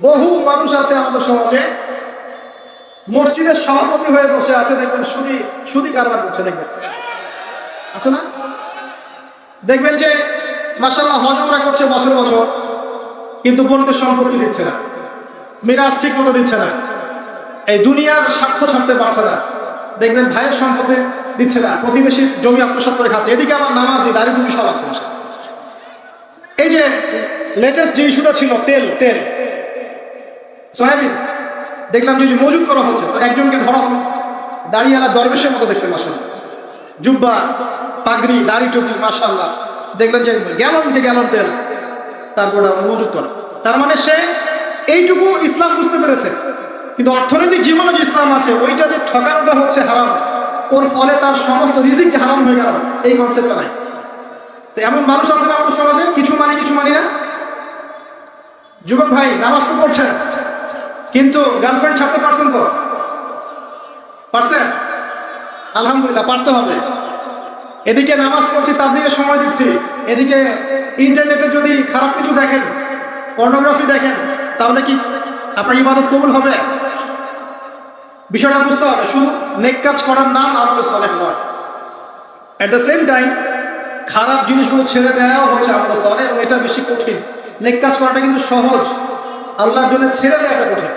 বহু মানুষ আছে আমাদের সমাজে মসজিদের সভাপতি হয়ে বসে আছে, দেখবেন সুদি সুদি কারবার করছে, দেখবেন আছে না? দেখবেন যে মাশাআল্লাহ হজ উমরা করছে বছর বছর, কিন্তু বোনকে সম্পত্তি দিচ্ছে না, মিরাজ ঠিক মতো দিচ্ছে না, এই দুনিয়ার স্বার্থ ছাড়তে পারছে না। দেখবেন ভাইয়ের সম্পত্তি দিচ্ছে না, প্রতিবেশীর জমি আত্মসাৎ করে খাচ্ছে, এদিকে আবার নামাজি দাড়ি টুপি সব আছে। এই যে লেটেস্ট যে ইস্যুটা ছিল তেল তেল সয়াবিন, দেখলাম যে মজুদ করা হচ্ছে, তো একজনকে ধরা হলো, দাড়িওয়ালা দরবেশের মতো দেখলেন, মাশাআল্লাহ জুব্বা পাগড়ি দাড়ি টুপি মাশাআল্লাহ, দেখলেন যে গ্যালন তেল তারপর মজুদ করা। তার মানে সে এইটুকু ইসলাম বুঝতে পেরেছে, কিন্তু অর্থনৈতিক জীবনে যে ইসলাম আছে ওইটা যে ঠকানোটা হচ্ছে হারাম, ওর ফলে তার সমস্ত রিজিক যে হারাম হয়ে গেল, এই কনসেপ্টটা নাই। তো এমন মানুষ আছে না আমাদের সমাজে, কিছু মানি না। যুবক ভাই নামাজ তো পড়ছেন, কিন্তু গার্লফ্রেন্ড ছাড়তে পারছেন তো? পারছেন? আলহামদুলিল্লাহ, পারতে হবে। এদিকে নামাজ পড়ছি, তাবলীগে সময় দিচ্ছি, এদিকে ইন্টারনেটে যদি খারাপ কিছু দেখেন, পর্নোগ্রাফি দেখেন, তাহলে কি আপনার ইবাদত কবুল হবে? বিষয়টা বুঝতে হবে। শুধু নেক কাজ করার নাম আমলে সালেহ নয়, এট দ্য সেম টাইম খারাপ জিনিসগুলো ছেড়ে দেওয়াও হচ্ছে আমলে সালেহ, এবং এটা বেশি কঠিন। নেক কাজ করাটা কিন্তু সহজ, আল্লাহর জন্য ছেড়ে দেওয়াটা কঠিন।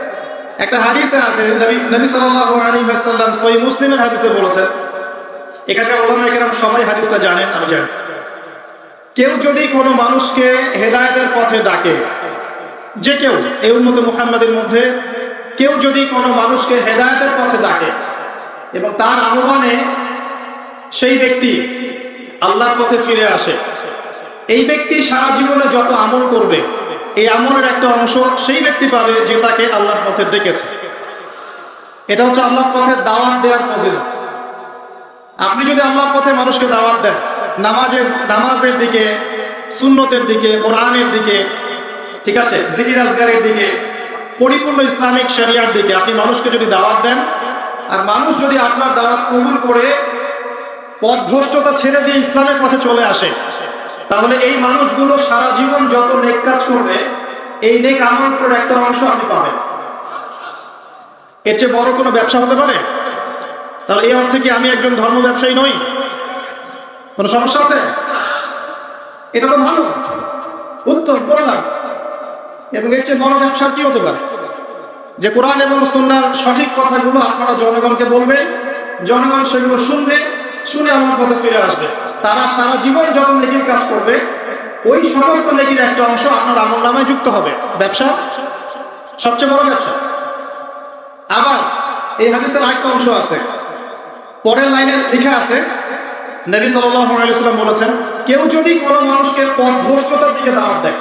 একটা হাদিসে আছে, নবী সাল্লাল্লাহু আলাইহি ওয়াসাল্লাম সহিহ মুসলিমের হাদিসে বলেছেন, এখানকার উলামায়ে কেরাম সবাই হাদিসটা জানেন, আমি জানি, কেউ যদি কোনো মানুষকে হেদায়েতের পথে ডাকে, যে কেউ এই উম্মত মুহাম্মাদের মধ্যে কেউ যদি কোনো মানুষকে হেদায়েতের পথে ডাকে এবং তার আহ্বানে সেই ব্যক্তি আল্লাহর পথে ফিরে আসে, এই ব্যক্তি সারা জীবনে যত আমল করবে এই আমলের একটা অংশ সেই ব্যক্তি পাবে যে তাকে আল্লাহর পথে ডেকেছে। এটা হচ্ছে আল্লাহর পথে দাওয়াত দেওয়ার ফজিলত। আপনি যদি আল্লাহর পথে মানুষকে দাওয়াত দেন, নামাজের দিকে, সুন্নতের দিকে, কোরআনের দিকে, ঠিক আছে, জিকির আজকারের দিকে, পরিপূর্ণ ইসলামিক শরিয়ার দিকে আপনি মানুষকে যদি দাওয়াত দেন, আর মানুষ যদি আপনার দাওয়াত কবুল করে পথভ্রষ্টতা ছেড়ে দিয়ে ইসলামের পথে চলে আসে, তাহলে এই মানুষগুলো সারা জীবন যত নেক কাজ করবে এই নেক আমলের একটা অংশ আপনি পাবেন। এর চেয়ে বড় কোনো ব্যবসা হতে পারে? তাহলে এই অর্থে কি আমি একজন ধর্ম ব্যবসায়ী নই? কোনো সমস্যা আছে? এটা তো ভালো উত্তর বললাম। এবং এর চেয়ে বড় ব্যবসা কি হতে পারে? যে কোরআন এবং সুন্নাহর সঠিক কথাগুলো আপনারা জনগণকে বলবেন, জনগণ সেগুলো শুনবে, শুনে আমার পথে ফিরে আসবে। তারা সারা জীবন যত নেকির কাজ করবে ওই সমস্ত নেকির একটা অংশ আপনার আমলনামায় যুক্ত হবে। ব্যবসা সবচেয়ে বড় ব্যবসা। আবার এই হাদিসের আরেকটা অংশ আছে, পরের লাইনে লেখা আছে, নবী সাল্লাল্লাহু আলাইহি ওয়াসাল্লাম বলেছেন, কেউ যদি কোনো মানুষকে পথভ্রষ্টতার দিকে দাওয়াত দেয়,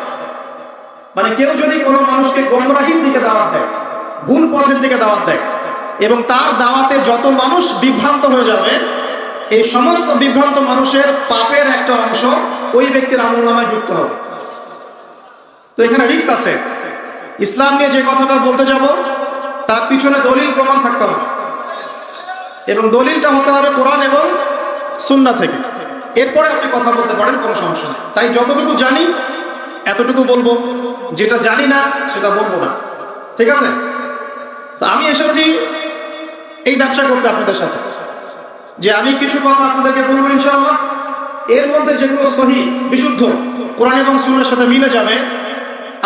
মানে কেউ যদি কোনো মানুষকে গোমরাহির দিকে দাওয়াত দেয়, ভুল পথের দিকে দাওয়াত দেয়, এবং তার দাওয়াতে যত মানুষ বিভ্রান্ত হয়ে যাবে, এই সমস্ত বিভ্রান্ত মানুষের পাপের একটা অংশ ওই ব্যক্তির আমলনামায় যুক্ত হবে। তো এখানে রিস্ক আছে। ইসলাম নিয়ে যে কথাটা বলতে যাব তার পিছনে দলিল প্রমাণ থাকতে হবে, এবং দলিলটা হতে হবে কোরআন এবং সুন্নাহ থেকে। এরপরে আপনি কথা বলতে পারেন, কোনো সমস্যা নেই। তাই যতটুকু জানি এতটুকু বলবো, যেটা জানি না সেটা বলবো না, ঠিক আছে? তো আমি এসেছি এই ব্যবসা করতে আপনাদের সাথে, যে আমি কিছু কথা আপনাদেরকে বলবো ইনশাআল্লাহ, এর মধ্যে যেগুলো সহিহ বিশুদ্ধ কোরআন এবং সুন্নাহর সাথে মিলে যাবে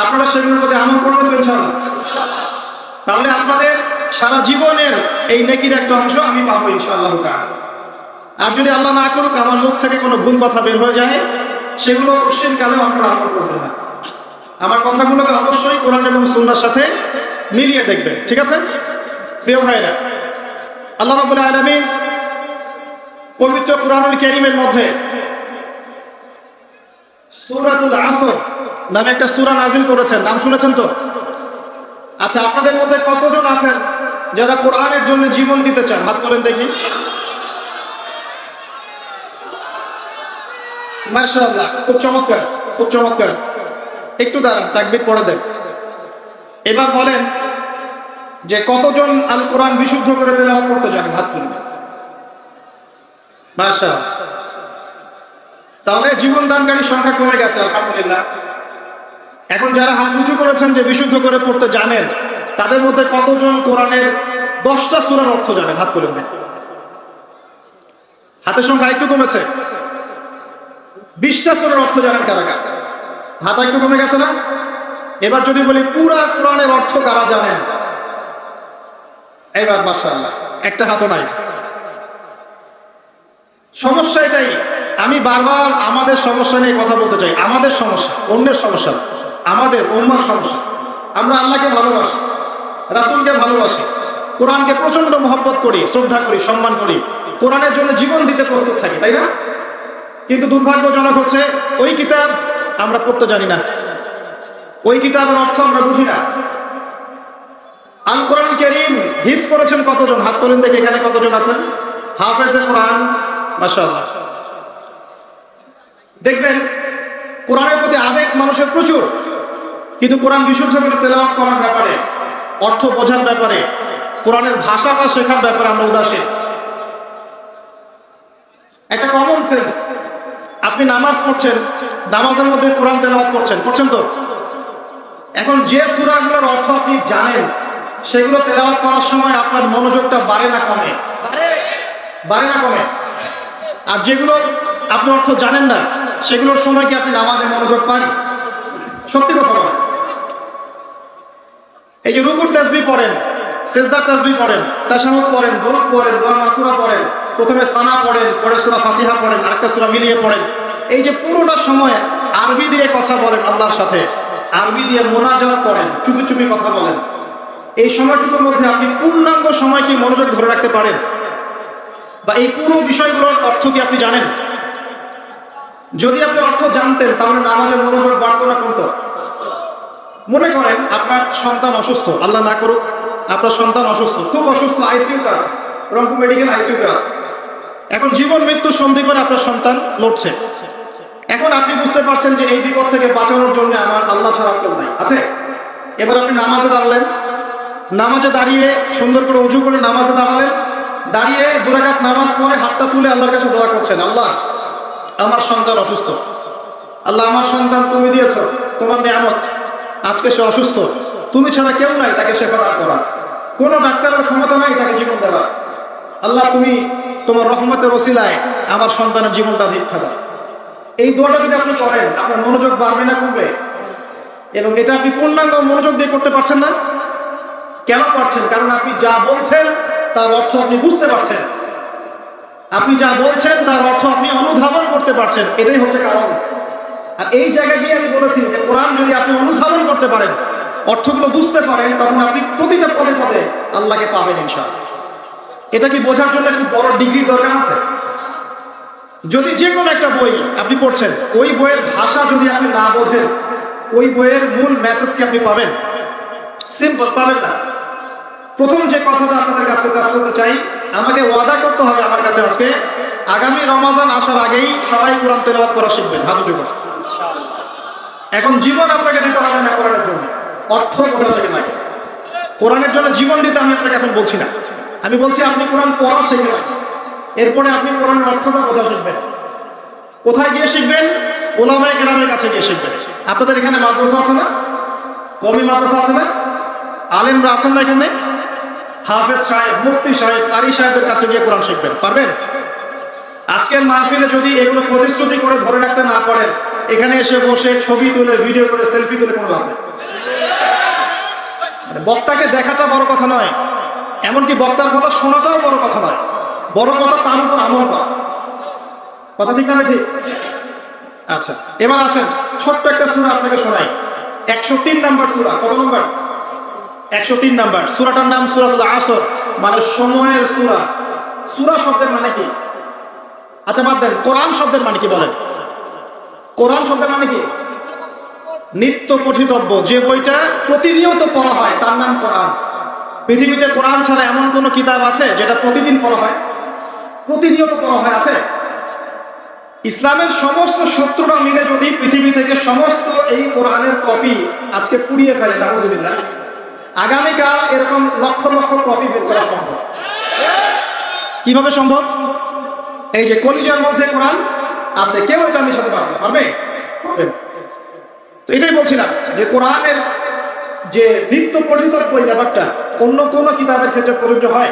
আপনারা সেগুলোর প্রতি আমল করবেন ইনশাআল্লাহ। তাহলে আপনাদের সারা জীবনের এই নেকির একটা অংশ আমি পাবো ইনশাআল্লাহ। আর যদি আল্লাহ না করুক আমার মুখ থেকে কোনো ভুল কথা বের হয়ে যায়, সেগুলো কোশ্চেন কালেও আপনারা আমল করবেন না। আমার কথাগুলোকে অবশ্যই কোরআন এবং সুন্নাহর সাথে মিলিয়ে দেখবেন, ঠিক আছে? প্রিয় ভাইরা, আল্লাহ রাব্বুল আলামিন পবিত্র কুরআনুল কারীমের মধ্যে সূরাতুল আসর নামে একটা সূরা নাযিল করেছেন। নাম শুনেছেন তো? আচ্ছা, আপনাদের মধ্যে কতজন আছেন যারা কোরআনের জন্য জীবন দিতে চান? হাত তোলেন দেখি। মাশাআল্লাহ, খুব চমৎকার, খুব চমৎকার। একটু দাঁড়ান, তাকবীর পড়ে দেন। এবার বলেন যে কতজন আল কোরআন বিশুদ্ধ করে তেলাওয়াত করতে জানেন? হাত তুলবেন। মাশাআল্লাহ, তাহলে জীবন দানকারী সংখ্যা কমে গেছে আলহামদুলিল্লাহ। এখন যারা হাত উঁচু করেছেন যে বিশুদ্ধ করে পড়তে জানেন, তাদের মধ্যে কতজন কোরআনের 10টা সূরার অর্থ জানেন? হাত তুলে দেন। হাতের সংখ্যা একটু কমেছে। 20টা সূরার অর্থ জানেন কারা কারা? হাত একটু কমে গেছে না? এবার যদি বলি পুরা কোরআনের অর্থ কারা জানেন? এবার মাশাআল্লাহ একটা হাতও নাই। সমস্যা এটাই, আমি বারবার আমাদের সমস্যা নিয়ে কথা বলতে চাই। আমাদের সমস্যা, অন্যের সমস্যা না। আমাদের উম্মার সমস্যা। আমরা আল্লাহকে ভালোবাসি, রাসূলকে ভালোবাসি, কোরআনকে প্রচন্ড মহব্বত করি, শ্রদ্ধা করি, সম্মান করি, কোরআনের জন্য জীবন দিতে প্রস্তুত থাকি, তাই না? কিন্তু দুর্ভাগ্যজনক হচ্ছে ওই কিতাব আমরা পড়তে জানি না, ওই কিতাবের অর্থ আমরা বুঝি না। আল কোরআন কারীম হিফজ করেছেন কতজন? হাত তোলেন দেখে এখানে কতজন আছেন হাফেজে কোরআন? মাশাআল্লাহ। দেখবেন কোরআনের প্রতি আবেগ মানুষের প্রচুর, কিন্তু কোরআন বিশুদ্ধ করে তেলাওয়াত করার ব্যাপারে, অর্থ বোঝার ব্যাপারে, কোরআনের ভাষাটা শেখার ব্যাপারে আমরা উদাসীন। একটা কমন সেন্স, আপনি নামাজ পড়ছেন, নামাজের মধ্যে কোরআন তেলাওয়াত করছেন তো? এখন যে সূরাগুলোর অর্থ আপনি জানেন, সেগুলো তেলাওয়াত করার সময় আপনার মনোযোগটা বাড়ে না কমে? বাড়ে না কমে? আর যেগুলো আপনি অর্থ জানেন না, সেগুলোর সময় কি আপনি নামাজে মনোযোগ পান? সত্যি কথা বলেন। এই যে রুকুর তাসবিহ পড়েন, সিজদার তাসবিহ পড়েন, তাশাহুদ পড়েন, দরুদ পড়েন, দোয়া মাসুরা পড়েন, প্রথমে সানা পড়েন, পরে সূরা ফাতিহা পড়েন, আরেকটা সূরা মিলিয়ে পড়েন, এই যে পুরোটা সময় আরবি দিয়ে কথা বলেন আল্লাহর সাথে, আরবি দিয়ে মোনাজাত করেন, চুপি চুপি কথা বলেন, এই সময়টুকুর মধ্যে আপনি পূর্ণাঙ্গ সময় কি মনোযোগ ধরে রাখতে পারেন? বা এই পুরো বিষয়গুলোর অর্থ কি আপনি জানেন? যদি আপনি অর্থ জানতেন, তাহলে নামাজের মনোযোগ বাড়তো না কমতো? মনে করেন আপনার সন্তান অসুস্থ, আল্লাহ না করুক আপনার সন্তান অসুস্থ, খুব অসুস্থ, আইসিইউতে আছে, রংপুর মেডিকেল আইসিইউতে আছে। এখন জীবন মৃত্যু সন্ধি করে আপনার সন্তান লড়ছে। এখন আপনি বুঝতে পারছেন যে এই বিপদ থেকে বাঁচানোর জন্য আমার আল্লাহ ছাড়া কেউ নাই, আছে? এবার আপনি নামাজে দাঁড়ালেন, নামাজে দাঁড়িয়ে সুন্দর করে ওযু করে নামাজে দাঁড়ালেন, দাঁড়িয়ে 2 রাকাত নামাজ পড়ে হাতটা তুলে আল্লাহর কাছে দোয়া করছেন, আল্লাহ আমার সন্তান অসুস্থ, আল্লাহ আমার সন্তান তুমি দিয়েছ, তোমার নিয়ামত, আজকে সে অসুস্থ, তুমি ছাড়া কেউ নাই তাকে শেফা দান করা, কোনো ডাক্তারের ক্ষমতা নাই তাকে জীবন দেওয়া, আল্লাহ তুমি তোমার রহমতের ওসিলায় আমার সন্তানের জীবনটা দীক্ষা দাও। এই দোয়াটা যদি আপনি করেন, আপনার মনোযোগ বাড়বে না কমবে? এবং এটা আপনি পূর্ণাঙ্গ মনোযোগ দিয়ে করতে পারছেন না। কেন পারছেন? কারণ আপনি যা বলছেন তার অর্থ আপনি বুঝতে পারছেন, আপনি যা বলছেন তার অর্থ আপনি অনুধাবন করতে পারছেন, এটাই হচ্ছে কারণ। আর এই জায়গা দিয়ে আমি বলেছি যে কোরআন যদি আপনি অনুধাবন করতে পারেন, অর্থগুলো বুঝতে পারেন, তখন আপনি প্রতিটা পদে পদে আল্লাহকে পাবেন ইনশাআল্লাহ। এটা কি বোঝার জন্য খুব বড় ডিগ্রির দরকার আছে? যদি যে কোনো একটা বই আপনি পড়ছেন, ওই বইয়ের ভাষা যদি আপনি না বোঝেন, ওই বইয়ের মূল মেসেজ কি আপনি পাবেন? সিম্পল পাবেন না। প্রথম যে কথাটা আপনাদের কাছে কাজ করতে চাই, আমাকে ওয়াদা করতে হবে আমার কাছে আজকে, আগামী রমাজান আসার আগেই সবাই কোরআন তেলাওয়াত করা শিখবেন, হাত উঁচু করে। এখন জীবন আপনাকে দিতে হবে না কোরআনের জন্য, অর্থ বোঝা শিখে নাই। কোরআনের জন্য জীবন দিতে আমি আপনাকে এখন বলছি না, আমি বলছি আপনি কোরআন পড়া শিখে নাই, এরপরে আপনি কোরআনের অর্থটা বোঝা শিখবেন। কোথায় গিয়ে শিখবেন? ওলামায়ে কেরামের কাছে গিয়ে শিখবেন। আপনাদের এখানে মাদ্রাসা আছে না? কওমি মাদ্রাসা আছে না? আলেমরা আছেন না এখানে? হাফেজ সাহেব, মুফতি সাহেব, কারি সাহেবদের কাছে গিয়ে কোরআন শিখবেন, পারবেন? আজকের মাহফিলে যদি এগুলো প্রতিশ্রুতি করে ধরে রাখতে না পারেন, এখানে এসে বসে ছবি তুলে, ভিডিও করে, সেলফি তুলে কোনো লাভ নেই। বক্তাকে দেখাটা বড় কথা নয়, এমনকি বক্তার কথা শোনাটাও বড় কথা নয়, বড় কথা তার উপর আমল করা। কথা ঠিক না ঠিক? আচ্ছা, এবার আসেন ছোট্ট একটা সূরা আপনাকে শোনাই। 103 নম্বর সূরা। কত নম্বর? 103 নম্বর। সূরাটার নাম সূরাতুল আসর, মানে সময়ের সূরা। সূরা শব্দের মানে কি? আচ্ছা বাদ দেন, কোরআন শব্দের মানে কি বলেন? কোরআন শব্দের মানে কি? নিত্য পঠিতব্য, যে বইটা প্রতিনিয়ত পড়া হয় তার নাম কোরআন। পৃথিবীতে কোরআন ছাড়া এমন কোন কিতাব আছে যেটা প্রতিদিন পড়া হয়, প্রতিনিয়ত পড়া হয়? আছে? ইসলামের সমস্ত শত্রুরা মিলে যদি পৃথিবী থেকে সমস্ত এই কোরআনের কপি আজকে পুড়িয়ে ফেলে, নাউজুবিল্লাহ, আগামীকাল এরকম লক্ষ লক্ষ কপি বের করা সম্ভব। কিভাবে সম্ভব? এই যে কলিজার মধ্যে কোরআন আছে, কেউ এটা মিশাতে পারবে? পারবে? তো এটাই বলছিলাম যে কোরআনের যে নিত্য পঠিতব্য এই ব্যাপারটা অন্য কোন কিতাবের ক্ষেত্রে প্রযোজ্য হয়?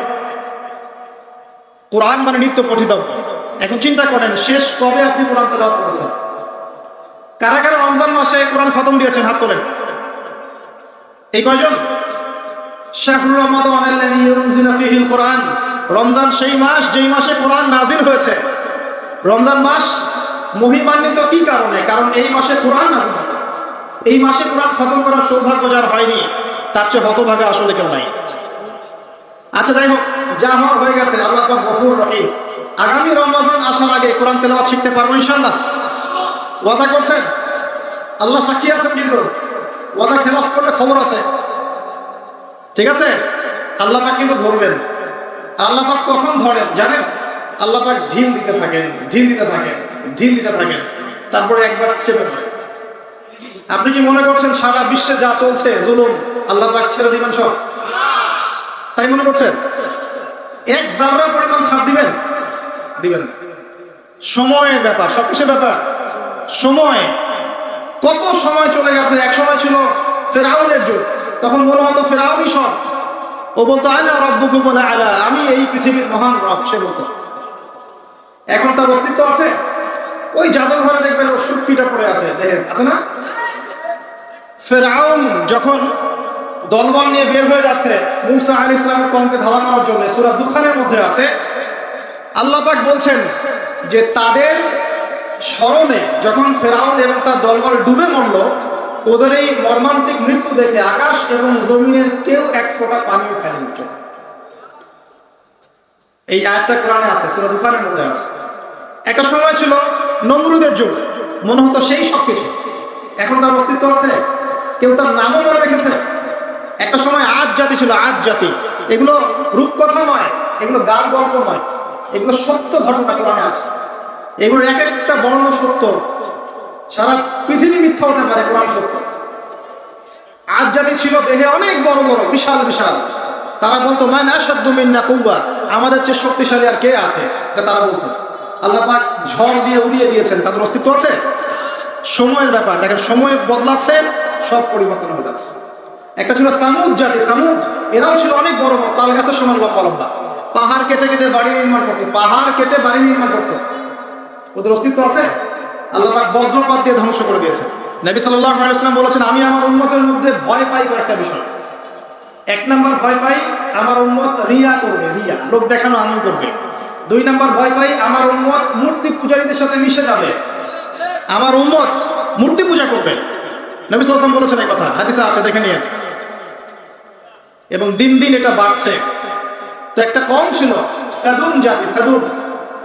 কোরআন মানে নিত্য পঠিতব্য। এখন চিন্তা করেন, শেষ কবে আপনি কোরআন তেলাওয়াত করেছেন? কারা কারা রমজান মাসে কোরআন খতম দিয়েছেন? হাত তোলেন। এই কয়জন? শাহরুর রমাদানাল্লাযী উনজিলা ফীহিল কোরআন, রমজান সেই মাস যেই মাসে কোরআন নাজিল হয়েছে। রমজান মাস মহিমান্বিত কি কারণে? কারণ এই মাসে কোরআন নাজিল হয়েছে। এই মাসে কোরআন খতম করার সৌভাগ্য যার হয়নি, তার চেয়ে হতভাগা আসলে কেউ নাই। আচ্ছা, যাই হোক, যা হওয়ার হয়ে গেছে। আল্লাহ পাক গফুর রহিম। আগামী রমজান আসার আগে কোরআন তেলাওয়াত শিখতে পারবো ইনশাআল্লাহ? ওয়াদা করছেন? আল্লাহ সাক্ষী আছেন, কিন্তু ওয়াদা খেলাফ করলে খবর আছে। ঠিক আছে? আল্লাহ পাক কিন্তু ধরবেন। আল্লাহ পাক কখন ধরেন জানেন? আল্লাহ পাক ঢিল দিতে থাকেন, ঢিল দিতে থাকেন, ঢিল দিতে থাকেন, তারপরে একবার চেপে ধরেন। আপনি কি মনে করছেন সারা বিশ্বে যা চলছে জুলুম আল্লাহ পাক ছেড়ে দিবেন সব? তাই মনে করছেন? এক জাররা পরিমাণ ছাড় দিবেন? দিবেন। সময়ের ব্যাপার, সবকিছুর ব্যাপার সময়। কত সময় চলে গেছে। এক সময় ছিল ফেরাউনের যুগ, তখন মনে হতো ফেরাউনই সব। ও বলতো আনা রাব্বুকুমুল আলা, আমি এই পৃথিবীর মহান রব, সে বলতো। এখন তার অস্তিত্ব আছে? ওই জাদুঘরে দেখবেন ওর সুটকিটা পড়ে আছে, দেখেন, আছে না? ফেরাউন যখন দলবল নিয়ে বের হয়ে যাচ্ছে মূসা আলাইহিস সালামের কওমকে ধাওয়া করার জন্য, সূরা দুখানের মধ্যে আছে, আল্লাহ পাক বলছেন যে তাদের স্মরণে যখন ফেরাউন এবং তার দলবল ডুবে মরল, ওদের এই মর্মান্তিক মৃত্যু দেখে আকাশ এবং জমিনের কেউ এক ফোঁটা পানিও ফেলেনি। এই আয়াতটা কোরআনে আছে, সূরা দুখানের মধ্যে আছে। একটা সময় ছিল নমরুদের যুগ, মনে হতো সেই সবকিছু। এখন তার অস্তিত্ব আছে? কেউ তার নামও মনে রেখেছে? একটা সময় আজ জাতি ছিল, আজ জাতি। এগুলো রূপকথা নয়, এগুলো গাল গল্প নয়, এগুলো সত্য ঘটনা কোরআনে আছে। এগুলোর এক একটা বর্ণ সত্য। সারা পৃথিবী মিথ্যা হতে পারে, কোরআন সত্য। আজ জাতি ছিল দেহে অনেক বড় বড়, বিশাল বিশাল। তারা বলতো মান আশাদ্দু মিন্না কুওয়া, আমাদের চেয়ে শক্তিশালী আর কে আছে, এটা তারা বলতো। আল্লাহ পাক ঝড় দিয়ে উড়িয়ে দিয়েছেন, তাদের অস্তিত্ব আছে? সময়ের ব্যাপার দেখেন, সময় বদলাচ্ছে, সব পরিবর্তন হয়ে যাচ্ছে। একটা ছিল সামুদ জাতি, সামুদ, এরাও ছিল অনেক বড় বড়, তাল গাছের সমান লম্বা লম্বা। পাহাড় কেটে কেটে বাড়ি নির্মাণ করতো, পাহাড় কেটে বাড়ি নির্মাণ করতো। ওদের অস্তিত্ব আছে? আল্লাহ পাক বজ্রপাত দিয়ে ধ্বংস করে দিয়েছে। নবী সাল্লাল্লাহু আলাইহি ওয়াসাল্লাম বলেছেন, আমি আমার উম্মতের মধ্যে ভয় পাই কয়েকটা বিষয়। এক নাম্বার ভয় পাই আমার উম্মত রিয়া করবে, রিয়া, লোক দেখানো আমল করবে। দুই নাম্বার ভয় পাই আমার উম্মত মূর্তি পূজারীদের সাথে মিশে যাবে, আমার উম্মত মূর্তি পূজা করবে। নবী সাল্লাল্লাহু আলাইহি ওয়াসাল্লাম বলেছেন এই কথা, হাদিসে আছে, দেখে নিন। এবং দিন দিন এটা বাড়ছে। তো একটা কম ছিল সাদুম জাতি, সাদুম,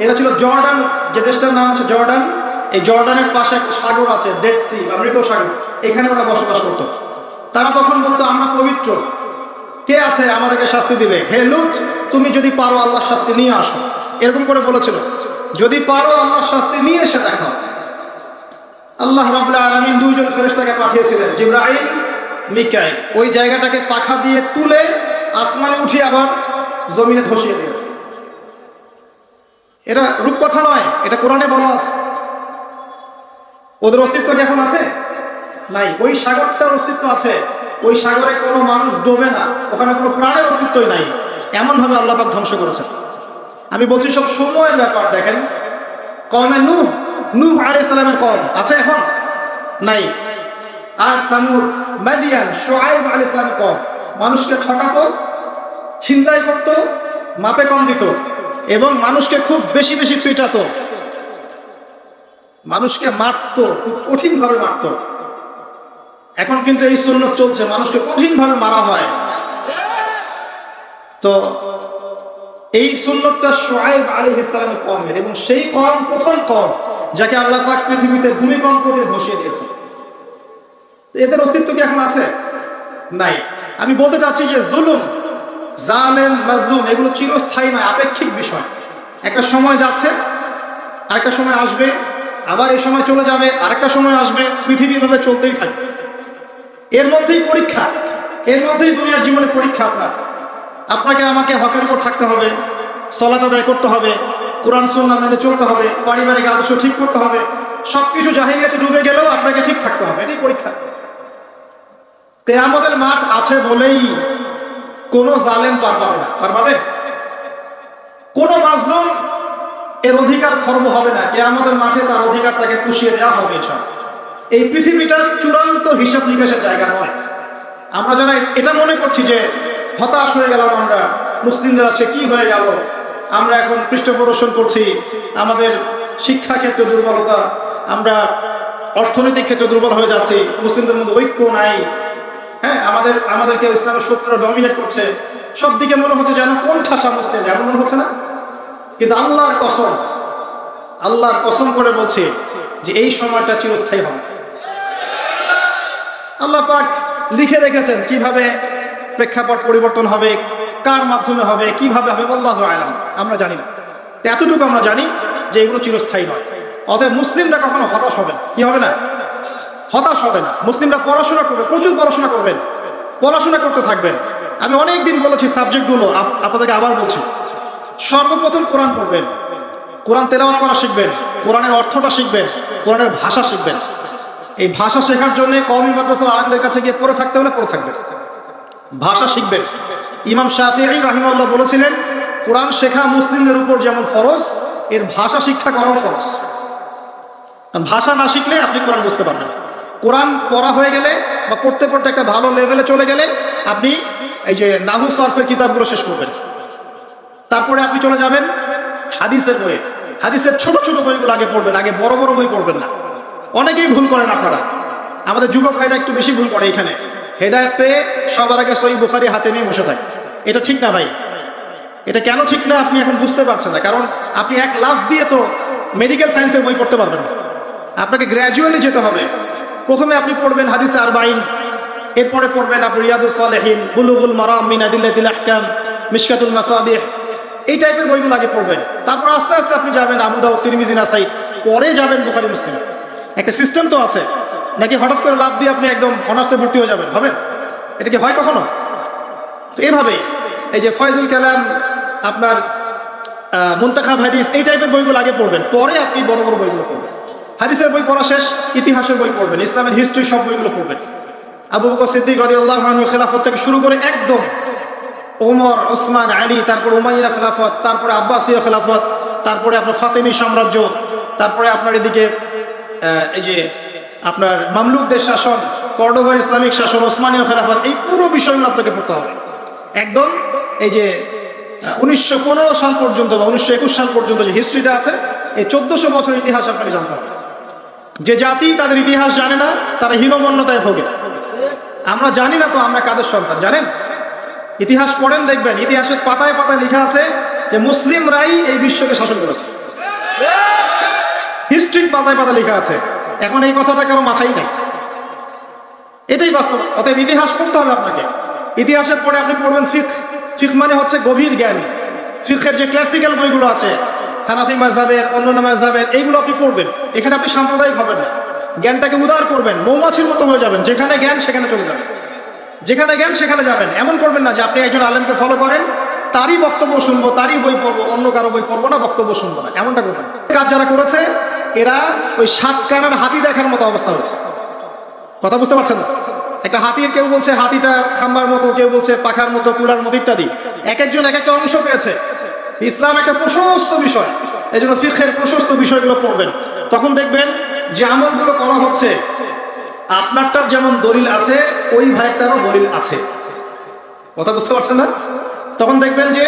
এরা ছিল জর্ডান, যে দেশটার নাম আছে জর্ডান, এই জর্ডানের পাশে একটা সাগর আছে, ডেড সি বা মৃত সাগর, এখানে ওরা বসবাস করত। তারা তখন বলতো আমরা পবিত্র, কে আছে আমাদেরকে শাস্তি দিবে? হে লূত, তুমি যদি পারো আল্লাহর শাস্তি নিয়ে আসো। এরকম করে বলেছিল, যদি পারো আল্লাহর শাস্তি নিয়ে এসে দেখাও। আল্লাহ রাব্বুল আলামিন দুইজন ফেরেশতাকে পাঠিয়েছিলেন, জিবরাইল, মিকাইল। ওই জায়গাটাকে পাখা দিয়ে তুলে আসমানে উঠিয়ে আবার জমিনে ধসিয়ে দিয়েছে। এটা রূপকথা নয়, এটা কোরআনে বলা আছে। ওদের অস্তিত্ব কি এখন আছে? নাই। ওই সাগরটার অস্তিত্ব আছে, ওই সাগরে কোনো মানুষ ডোবে না, ওখানে কোনো প্রাণের অস্তিত্বই নাই। এমন ভাবে আল্লাহ পাক ধ্বংস করেছেন। আমি বলছি সব সময়ের ব্যাপার। দেখেন, কওমে নূহ আলাইহিস সালামের কওম আছে এখন? নাই। আদ, সামুদ, মাদিয়ান, শুআয়ব আলাইহিস সালামের কওম মানুষকে ঠকাতো, ছিনতাই করতো, মাপে কম দিত এবং মানুষকে খুব বেশি বেশি পেটাতো, মানুষকে মারতো, খুব কঠিন ভাবে মারতো। এখন কিন্তু এই সুন্নাত চলছে, মানুষকে কঠিন ভাবে মারা হয়। তো এই সুন্নাতটা শুআয়ব আলাইহিস সালামের কওমের, এবং সেই কওম প্রথম কওম যাকে আল্লাহ পাক পৃথিবীতে ভূমিকম্প দিয়ে ধসিয়ে দিয়েছে। এদের অস্তিত্ব কি এখন আছে? নাই। আমি বলতে চাচ্ছি যে জুলুম, জালেম, মাজলুম এগুলো চিরস্থায়ী নয়, আপেক্ষিক বিষয়। একটা সময় যাচ্ছে, আরেকটা সময় আসবে, আবার এই সময় চলে যাবে, আরেকটা সময় আসবে, পৃথিবী ভাবে চলতেই থাকবে। এর মধ্যেই পরীক্ষা, এর মধ্যেই দুনিয়ার জীবনে পরীক্ষা। আপনাকে আমাকে হকের উপর থাকতে হবে, সালাত আদায় করতে হবে, কোরআন সুন্নাহ মেনে চলতে হবে, পারিবারিক আদর্শ ঠিক করতে হবে, সবকিছু জাহিলিয়াতে ডুবে গেলেও আপনাকে ঠিক থাকতে হবে, এটাই পরীক্ষা। কিয়ামতের মাঠ আছে বলেই কোন জালেম পার পাবে না, পার পাবে? কোন মাজলুম এর অধিকার খর্ব হবে না, কিয়ামতের মাঠে তার অধিকার তাকে পুষিয়ে দেওয়া হবে ইনশাআল্লাহ। এই পৃথিবীটা চূড়ান্ত হিসাব নিকাশের জায়গা নয়। আমরা যারা এটা মনে করছি যে হতাশ হয়ে গেলাম, আমরা মুসলিমদের আছে কি হয়ে গেল, আমরা এখন পৃষ্ঠপ্রদর্শন করছি আমাদের শিক্ষা ক্ষেত্রে দুর্বলতা, আমরা অর্থনৈতিক ক্ষেত্রে দুর্বল হয়ে যাচ্ছি, মুসলিমদের মধ্যে ঐক্য নাই, হ্যাঁ আমাদেরকে ইসলামের শত্রুরা ডমিনেট করছে, সব দিকে মনে হচ্ছে যেন কোন ঠাসা মুসলিম, এমন মনে হচ্ছে না? কিন্তু আল্লাহর কসম করে বলছে যে এই সময়টা চিরস্থায়ী হবে। আল্লাহ পাক লিখে রেখেছেন কিভাবে প্রেক্ষাপট পরিবর্তন হবে, কার মাধ্যমে হবে, কিভাবে হবে, আল্লাহু আ'লাম, আমরা জানি না। এতটুকু আমরা জানি যে এগুলো চিরস্থায়ী নয়। অতএব মুসলিমরা কখনো হতাশ হবে না। কি হবে না? হতাশ হবে না। মুসলিমরা পড়াশোনা করবে, প্রচুর পড়াশোনা করবেন, পড়াশোনা করতে থাকবেন। আমি অনেক দিন বলেছি সাবজেক্টগুলো, আপনাদেরকে আবার বলছি। সর্বপ্রথম কোরআন পড়বেন, কোরআন তেলাওয়াত করা শিখবেন, কোরআনের অর্থটা শিখবেন, কোরআনের ভাষা শিখবেন। এই ভাষা শেখার জন্য কওমি মাদ্রাসার আলেমদের কাছে গিয়ে পড়ে থাকতে হলে পড়ে থাকবেন, ভাষা শিখবেন। ইমাম শাফিঈ রাহিমাহুল্লাহ বলেছিলেন, কোরআন শেখা মুসলিমদের উপর যেমন ফরজ, এর ভাষা শিক্ষা করাও ফরজ। ভাষা না শিখলে আপনি কোরআন বুঝতে পারবেন। কোরআন পড়া হয়ে গেলে বা পড়তে পড়তে একটা ভালো লেভেলে চলে গেলে আপনি এই যে নাহু সরফের কিতাবগুলো শেষ করবেন। তারপরে আপনি চলে যাবেন হাদিসের বই, হাদিসের ছোট ছোট বইগুলো আগে পড়বেন, আগে বড় বড় বই পড়বেন না। অনেকেই ভুল করেন আপনারা, আমাদের যুবক ভাইরা একটু বেশি ভুল করে এখানে। হেদায়েত পেয়ে সবার আগে সহিহ বুখারী হাতে নিয়ে বসে থাকে, এটা ঠিক না ভাই। এটা কেন ঠিক না আপনি এখন বুঝতে পারছেন না, কারণ আপনি এক লাফ দিয়ে তো মেডিকেল সায়েন্সের বই পড়তে পারবেন না। আপনাকে গ্র্যাজুয়ালি যেতে হবে। প্রথমে আপনি পড়বেন হাদিসে আরবাঈন, এরপরে পড়বেন আপনি রিয়াদুস সালেহিন, বুলুগুল মারাম মিন আদিল্লাতিল আহকাম, মিশকাতুল মাসাবিহ, এই টাইপের বইগুলো আগে পড়বেন। তারপর আস্তে আস্তে আপনি যাবেন আবু দাউদ, তিরমিজি, নাসাই, পরে যাবেন বুখারী, মুসলিম। একটা সিস্টেম তো আছে, নাকি হঠাৎ করে লাভ দিয়ে আপনি একদম অনার্সে ভর্তি হয়ে যাবেন? হবে? এটা কি হয় কখনো? তো এভাবেই এই যে ফয়জুল কালাম, আপনার মুনতাখাব হাদিস, এই টাইপের বইগুলো আগে পড়বেন, পরে আপনি বড় বড় বইগুলো পড়বেন। হাদিসের বই পড়া শেষ, ইতিহাসের বই পড়বেন, ইসলামের হিস্ট্রি, সব বইগুলো পড়বেন। আবু বকর সিদ্দিক রাদিয়াল্লাহু আনহুর খেলাফত থেকে শুরু করে একদম ওমর, ওসমান, আলী, তারপর উমাইয়া খেলাফত, তারপরে আব্বাসীয় খেলাফত, তারপরে আপনার ফাতেমি সাম্রাজ্য, তারপরে আপনার এদিকে এই যে আপনার মামলুকদের শাসন, কর্ডোভার ইসলামিক শাসন, ওসমানীয় খেলাফত, এই পুরো বিষয়গুলো আপনাকে পড়তে হবে। একদম এই যে 1915 সাল পর্যন্ত বা 1921 সাল পর্যন্ত যে হিস্ট্রিটা আছে, এই 1400 বছরের ইতিহাস আপনাকে জানতে হবে। যে জাতি তাদের ইতিহাস জানে না, তারা হীনমন্যতায় ভোগে। আমরা জানি না তো আমরা কাদের সন্তান, জানেন? ইতিহাস পড়েন, দেখবেন ইতিহাসের পাতায় পাতায় লেখা আছে যে মুসলিমরাই এই বিশ্বকে শাসন করেছে। হিস্ট্রির পাতায় পাতায় লেখা আছে। এখন এই কথাটা কারো মাথায় নাই, এটাই বাস্তব। অতএব ইতিহাস পড়তে হবে আপনাকে। ইতিহাসের পরে আপনি পড়বেন ফিকহ। ফিকহ মানে হচ্ছে গভীর জ্ঞান। ফিকহের যে ক্লাসিক্যাল বইগুলো আছে, হানাফি মাযহাবের, অন্যান্য মাযহাবের, এইগুলো আপনি পড়বেন। এখানে আপনি সাম্প্রদায়িক হবেন না, জ্ঞানটাকে উদার করবেন, মৌমাছির মতো হয়ে যাবেন। যেখানে জ্ঞান সেখানে চলে যাবেন, যেখানে জ্ঞান সেখানে যাবেন। এমন করবেন না যে আপনি একজন আলেমকে ফলো করেন, তারই বক্তব্য শুনবো, তারই বই পড়বো, অন্য কারো বই পড়বো না, বক্তব্য শুনবো না, এমনটা করবেন। কাজ যারা করেছে এরা ওই 7 কানার হাতি দেখার মতো অবস্থা হয়েছে। কথা বুঝতে পারছেন না? একটা হাতির, কেউ বলছে হাতিটা খাম্বার মতো, কেউ বলছে পাখার মতো, কুলার মতো ইত্যাদি। এক একজন এক একটা অংশ পেয়েছে। ইসলাম একটা প্রশস্ত বিষয়, এই জন্য ফিকহের প্রশস্ত বিষয়গুলো পড়বেন। তখন দেখবেন যে আমলগুলো করা হচ্ছে, আপনারটার যেমন দলিল আছে, ওই ভাইয়েরটারও দলিল আছে। কথা বুঝতে পারছেন না? তখন দেখবেন যে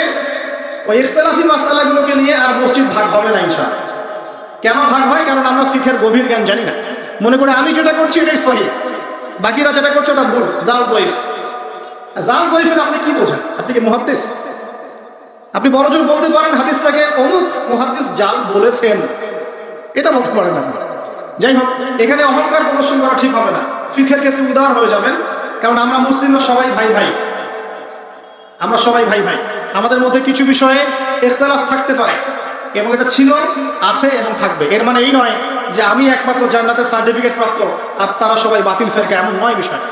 ওই ইখতিলাফি মাসআলাগুলোকে নিয়ে আর মসজিদ ভাগ হবে না ইনশাআল্লাহ। কেন ভাগ হয়? কারণ আমরা ফিকহের গভীর জ্ঞান জানি না। মনে করে আমি যেটা করছি এটাই সহিহ, বাকিরা যেটা করছে ওটা ভুল, জাল জয়ীফ। জাল জয়ীফের আপনি কি বোঝেন? আপনি কি মুহাদ্দিস? আপনি বড়জোর বলতে পারেন হাদিসটাকে অমুক মুহাদ্দিস জাল বলেছেন, এটা বলতে পারেন আপনি। যাই হোক, এখানে অহংকার প্রদর্শন করা ঠিক হবে না। ফিকহের ক্ষেত্রে উদার হয়ে যাবেন, কারণ আমরা মুসলিমরা সবাই ভাই ভাই, আমরা সবাই ভাই ভাই। আমাদের মধ্যে কিছু বিষয়ে ইখতিলাফ থাকতে পারে, এবং এটা ছিল, আছে এবং থাকবে। এর মানে এই নয় যে আমি একমাত্র জান্নাতের সার্টিফিকেট প্রাপ্ত আর তারা সবাই বাতিল ফেরকা, এমন নয় বিষয়।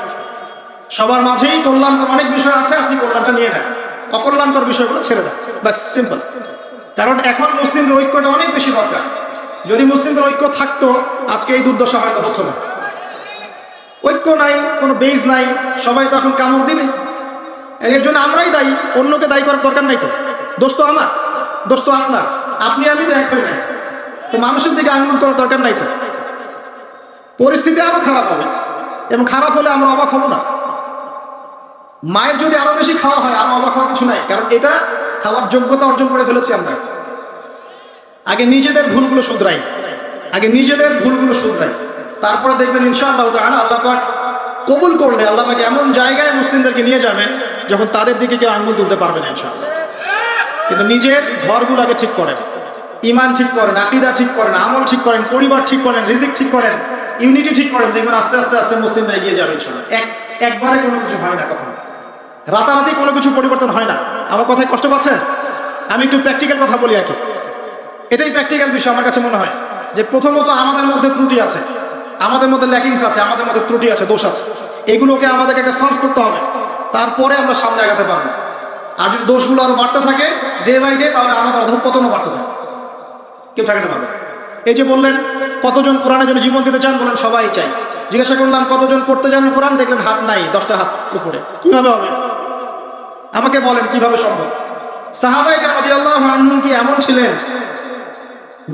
সবার মাঝেই কল্যাণকর অনেক বিষয় আছে, আপনি কল্যাণটা নিয়ে নেন, অকল্যাণকর বিষয়গুলো ছেড়ে দেন, ব্যাস, সিম্পল। কারণ এখন মুসলিমদের ঐক্যটা অনেক বেশি দরকার। যদি মুসলিমদের ঐক্য থাকতো আজকে এই দুর্দশা হয়তো হতো না। ঐক্য নাই, কোনো বেজ নাই, সবাই তো এখন কামড় দিবে। এর জন্য আমরাই দায়ী, অন্যকে দায়ী করার দরকার নাই। তো দোষ তো আমার, দোষ তো আপনার, আপনি আমি তো এক হয়ে নাই। তো মানুষের দিকে আঙুল তোলার দরকার নাই। তো পরিস্থিতি আরো খারাপ হবে, এবং খারাপ হলে আমরা অবাক হব না। মায়ের যদি আরো বেশি খাওয়া হয় আরো অবাক হওয়ার কিছু নাই, কারণ এটা খাওয়ার যোগ্যতা অর্জন করে ফেলেছি আমরা। আগে নিজেদের ভুলগুলো শুধরাই, আগে নিজেদের ভুলগুলো শুধরাই, তারপরে দেখবেন ইনশাআল্লাহ তাআলা আল্লাহ পাক কবুল করলে আল্লাহ পাক এমন জায়গায় মুসলিমদেরকে নিয়ে যাবেন যখন তাদের দিকে কেউ আঙ্গুল তুলতে পারবে না ইনশাআল্লাহ। কিন্তু নিজের ঘরগুলো আগে ঠিক করেন, ইমান ঠিক করেন, আকীদা ঠিক করেন, আমল ঠিক করেন, পরিবার ঠিক করেন, রিজিক ঠিক করেন, ইউনিটি ঠিক করেন, দেখবেন আস্তে আস্তে আস্তে মুসলিমরা এগিয়ে যাবে ইনশাআল্লাহ। একবারে কোনো কিছু হয় না, কখনো রাতারাতি কোনো কিছু পরিবর্তন হয় না। আমার কথায় কষ্ট পাচ্ছেন? আমি একটু প্র্যাকটিক্যাল কথা বলি আর কি। এটাই প্র্যাকটিক্যাল বিষয় আমার কাছে মনে হয়, যে প্রথমত আমাদের মধ্যে ত্রুটি আছে, আমাদের মধ্যে ল্যাকিংস আছে, আমাদের মধ্যে ত্রুটি আছে, দোষ আছে। এগুলোকে আমাদেরকে সলভ করতে হবে, তারপরে আমরা সামনে আগাতে পারবো। আর যদি দোষগুলো আরো বাড়তে থাকে ডে বাই ডে, তাহলে আমাদের অধঃপতনও বাড়তে থাকে, কেউ ঠেকাতে পারবে। এই যে বললেন কতজন কোরআনের জন্য জীবন দিতে চান, বলেন সবাই চাই। জিজ্ঞাসা করলাম কতজন পড়তে চান কোরআন, দেখলেন হাত নাই, 10টা হাত উপরে। কিভাবে হবে? আমাকে বলেন কিভাবে সম্ভব? সাহাবায়ে কেরাম রাদিয়াল্লাহু আনহুম কি এমন ছিলেন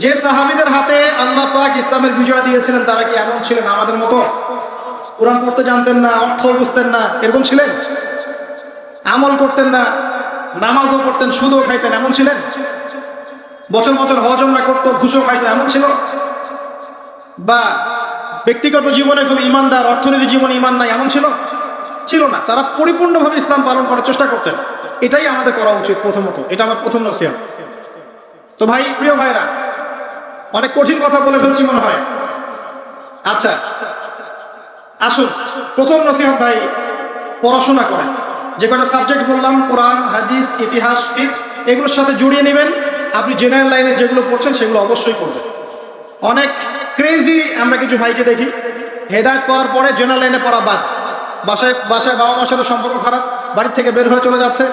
যে সাহাবীদের হাতে আল্লাহ পাক ইসলামের বিজয় দিয়েছিলেন? তারা কি এমন ছিলেন আমাদের মতো? কোরআন পড়তে জানতেন না, অর্থ বুঝতেন না, এরকম ছিলেন? আমল করতেন না, নামাজও পড়তেন, সুদও খাইতেন, এমন ছিলেন? বছর বছর হজ উমরা করতো, ঘুষও খাইতো, এমন ছিল? বা ব্যক্তিগত জীবনে খুব ইমানদার, অর্থনীতি জীবনে ইমান নাই, এমন ছিল? ছিল না। তারা পরিপূর্ণভাবে ইসলাম পালন করার চেষ্টা করতেন। এটাই আমাদের করা উচিত প্রথমত, এটা আমার প্রথম নসিহত। তো ভাই, প্রিয় ভাইরা, অনেক কঠিন কথা বলে ফেলছি মনে হয়। আচ্ছা আসুন, প্রথম নসিহত ভাই, পড়াশোনা করেন। যে কটা সাবজেক্ট বললাম, কোরআন, হাদিস, ইতিহাস, ফিকহ, এগুলোর সাথে জড়িয়ে নেবেন। আপনি জেনারেল লাইনে যেগুলো পড়ছেন সেগুলো অবশ্যই পড়বেন। অনেক ক্রেজি আমরা কিছু ভাইকে দেখি, হেদায়েত পাওয়ার পরে জেনারেল লাইনে পড়া বাদ। বাসায় বাবা মার সাথে সম্পর্ক খারাপ, বাড়ি থেকে বের হয়ে চলে যাচ্ছে,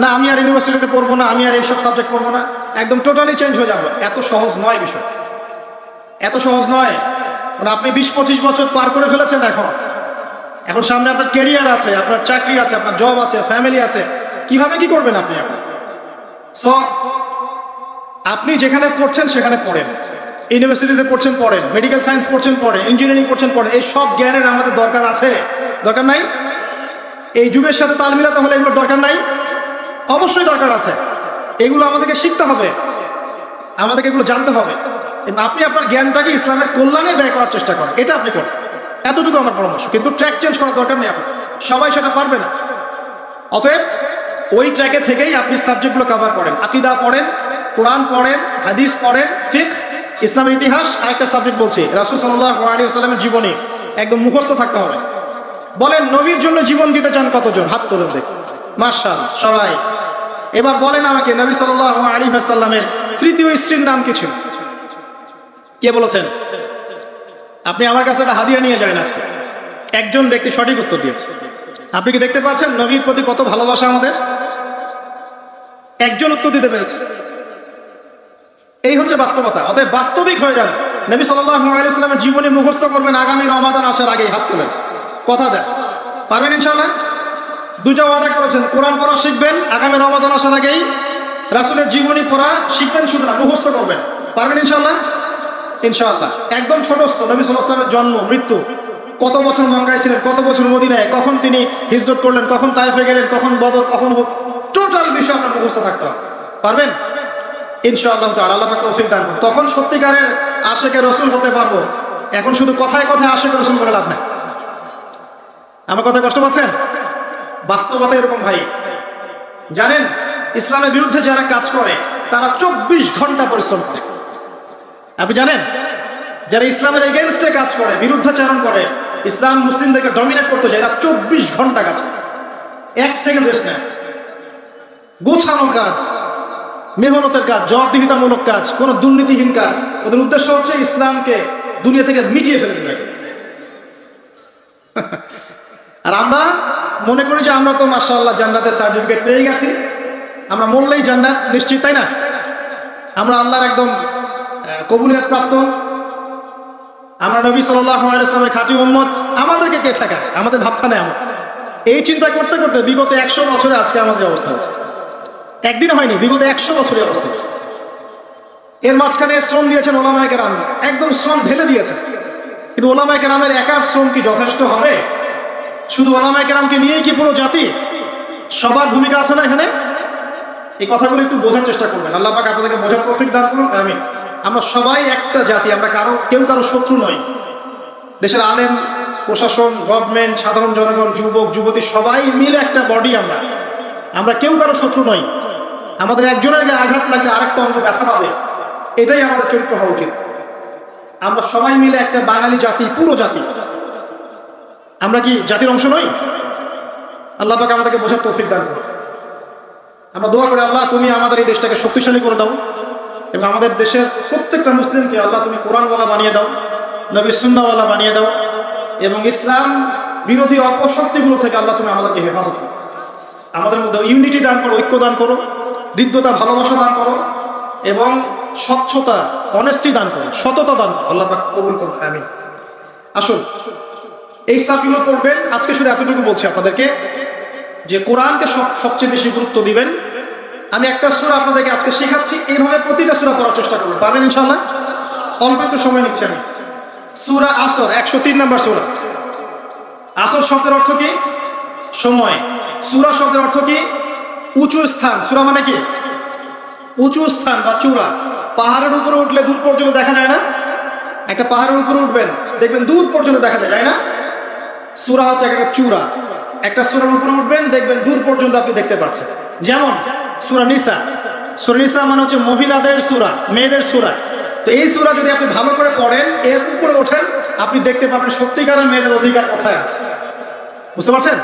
না আমি আর ইউনিভার্সিটিতে পড়বো না, আমি আর এইসব সাবজেক্ট পড়বো না, একদম টোটালি চেঞ্জ হয়ে যাবে। এত সহজ নয় বিষয়, এত সহজ নয়। মানে আপনি 20-25 বছর পার করে ফেলেছেন, এখন সামনে আপনার ক্যারিয়ার আছে, আপনার চাকরি আছে, আপনার জব আছে, ফ্যামিলি আছে, কিভাবে কি করবেন আপনি এখন? সো আপনি যেখানে পড়ছেন সেখানে পড়েন, ইউনিভার্সিটিতে পড়ছেন পড়েন, মেডিকেল সায়েন্স পড়ছেন পড়েন, ইঞ্জিনিয়ারিং পড়ছেন পড়েন। এই সব জ্ঞানের আমাদের দরকার আছে, দরকার নাই? এই যুগের সাথে তাল মিলাতে হলে এগুলোর দরকার নাই? অবশ্যই দরকার আছে। এগুলো আমাদেরকে শিখতে হবে, আমাদেরকে এগুলো জানতে হবে। আপনি আপনার জ্ঞানটাকে ইসলামের কল্যাণে ব্যয় করার চেষ্টা করেন, এটা আপনি করেন, এতটুকু আমার পরামর্শ। কিন্তু ট্র্যাক চেঞ্জ করার দরকার নেই, আপনি সবাই সেটা পারবে না। অতএব ওই ট্র্যাকে থেকেই আপনি সাবজেক্টগুলো কভার করেন। আকীদা পড়েন, কোরআন পড়েন, হাদিস পড়েন, ফিকহ, ইসলামের ইতিহাস। আরেকটা সাবজেক্ট বলছি, রাসূল সাল্লাল্লাহু আলাইহি ওয়াসাল্লামের জীবনী একদম মুখস্থ থাকতে হবে। বলেন নবীর জন্য জীবন দিতে চান কতজন? হাত তোলেন দেখি। মাশাআল্লাহ, সবাই। এবার বলেন আমাকে, নবী সাল্লাল্লাহু আলাইহি ওয়াসাল্লামের তৃতীয় স্ত্রীর নাম কি ছিল? কে বলেছেন? আপনি আমার কাছে একটা হাদিয়া নিয়ে যান আজকে। একজন ব্যক্তি সঠিক উত্তর দিয়েছে। আপনি কি দেখতে পাচ্ছেন নবীর প্রতি কত ভালোবাসা আমাদের? একজন উত্তর দিতে পেরেছে। এই হচ্ছে বাস্তবতা। অতএব বাস্তবিক হয়ে যান। নবী সাল্লাল্লাহু আলাইহি ওয়াসাল্লামের জীবনী মুখস্থ করবেন, আগামী রমাদান আসার আগেই হাত তোলেন। কথা দেন, পারবেন ইনশাআল্লাহ? দুটো ওয়াদা করেছেন, কোরআন পড়া শিখবেন, আগামী রমাদান আসার আগেই রাসূলের জীবনী পড়া শিখবেন, শুধু না মুখস্থ করবেন। পারবেন ইনশাআল্লাহ? ইনশাআল্লাহ। একদম ছোটস্থ নবী সাল্লাল্লাহু আলাইহি ওয়াসাল্লামের জন্ম, মৃত্যু, কত বছর মক্কায় ছিলেন, কত বছর মদিনায়, কখন তিনি হিজরত করলেন, কখন তায়েফে গেলেন, কখন বদর, কখন টোটাল বিষয় আপনার মুখস্থ থাকতে হবে। পারবেন ইনশাআল্লাহ তাআলা? আল্লাহ পাক তৌফিক দান করুন। তখন সত্যিকারের আশিকে রাসূল হতে পারবো। এখন শুধু কথায় কথায় আশিকে রাসূল বলে লাভ নাই। আমার কথা কষ্ট পাচ্ছেন? বাস্তবতা এরকম ভাই। জানেন, ইসলামের বিরুদ্ধে যারা কাজ করে তারা 24 ঘন্টা পরিশ্রম করে। আপনি জানেন, যারা ইসলামের এগেইনস্টে কাজ করে, বিরুদ্ধাচরণ করে, ইসলাম মুসলিমদেরকে ডমিনেট করতে যায়, এরা 24 ঘন্টা কাজ করে, 1 সেকেন্ড রেস্ট নেয়। গোছানো কাজ, মেহনতের কাজ, জবাবদিহিতামূলক কাজ, কোনো দুর্নীতিহীন কাজ। ওদের উদ্দেশ্য হচ্ছে ইসলামকে দুনিয়া থেকে মিটিয়ে ফেলে দিতে। আর আমরা মনে করি যে আমরা তো মাশাআল্লাহ জান্নাতের সার্টিফিকেট পেয়ে গেছি, আমরা মরলেই জান্নাত নিশ্চিত, তাই না? আমরা আল্লাহর একদম কবুলিয়ত প্রাপ্ত, আমরা নবী সাল্লাল্লাহু আলাইহি ওয়াসাল্লামের খাঁটি উম্মত, আমাদেরকে কে ঠেকায়? আমাদের ভাবখানে আমার এই চিন্তা করতে করতে বিগত 100 বছরে আজকে আমাদের অবস্থা আছে। একদিন হয়নি, বিগত 100 বছরের অবস্থা। এর মাঝখানে শ্রম দিয়েছেন ওলামায়ে কেরাম, একদম শ্রম ঢেলে দিয়েছেন। কিন্তু ওলামায়ে কেরামের একার শ্রম কি যথেষ্ট হবে? শুধু ওলামায়ে কেরামকে নিয়েই কি পুরো জাতি? সবার ভূমিকা আছে না এখানে? এই কথাগুলো একটু বোঝার চেষ্টা করবেন। আল্লাহ পাক আপনাদেরকে বোঝার তৌফিক দান করুন, আমিন। আমরা সবাই একটা জাতি, আমরা কেউ কারো শত্রু নই। দেশের আলেম, প্রশাসন, গভর্নমেন্ট, সাধারণ জনগণ, যুবক যুবতী সবাই মিলে একটা বডি। আমরা কেউ কারো শত্রু নই। আমাদের একজনের গায়ে আঘাত লাগলে আরেকটা অঙ্গ ব্যথা পাবে, এটাই আমাদের চরিত্র হওয়া উচিত। আমরা সবাই মিলে একটা বাঙালি জাতি, পুরো জাতি। আমরা কি জাতির অংশ নই? আল্লাহ পাক আমাদেরকে বোঝার তৌফিক দান করুন। আমরা দোয়া করি, আল্লাহ তুমি আমাদের এই দেশটাকে শক্তিশালী করে দাও এবং আমাদের দেশের প্রত্যেকটা মুসলিমকে আল্লাহ তুমি কোরআনওয়ালা বানিয়ে দাও, নবী সুন্নাহওয়ালা বানিয়ে দাও এবং ইসলাম বিরোধী অপশক্তিগুলো থেকে আল্লাহ তুমি আমাদেরকে হেফাজত করো। আমাদের মধ্যে ইউনিটি দান করো, ঐক্য দান করো, হৃদ্যতা, ভালোবাসা দান করো এবং স্বচ্ছতা, অনেস্টি দান করো, সততা দান করো। আল্লাহ পাক কবুল করুন, আমিন। আসুন, এই সাবগুলো পড়বেন। আজকে শুধু এতটুকু বলছি আপনাদেরকে যে কোরআনকে সবচেয়ে বেশি গুরুত্ব দিবেন। আমি একটা সূরা আপনাদেরকে আজকে শেখাচ্ছি, এইভাবে প্রতিটা সূরা পড়ার চেষ্টা করবেন, পারবেন ইনশাআল্লাহ? অল্প একটু সময় নিচ্ছি আমি। সূরা আসর, 103 নম্বর সূরা। আসর শব্দের অর্থ কি? সময়। সূরা শব্দের অর্থ কি? উঁচু স্থান। সূরা মানে কি? উঁচু স্থান বা চূড়া। পাহাড়ের উপরে উঠলে দূর পর্যন্ত দেখা যায় না? একটা পাহাড়ের উপরে উঠবেন, দেখবেন দূর পর্যন্ত দেখা যায় না? সূরা হচ্ছে একটা চূড়া। একটা সূরার উপরে উঠবেন, দেখবেন দূর পর্যন্ত আপনি দেখতে পাচ্ছেন। যেমন সূরা নিসা। সূরা নিসা মানে হচ্ছে মহিলাদের সূরা, মেয়েদের সূরা। তো এই সূরা যদি আপনি ভালো করে পড়েন, এর উপরে ওঠেন, আপনি দেখতে পাবেন সত্যিকারের মেয়েদের অধিকার কোথায় আছে। বুঝতে পারছেন?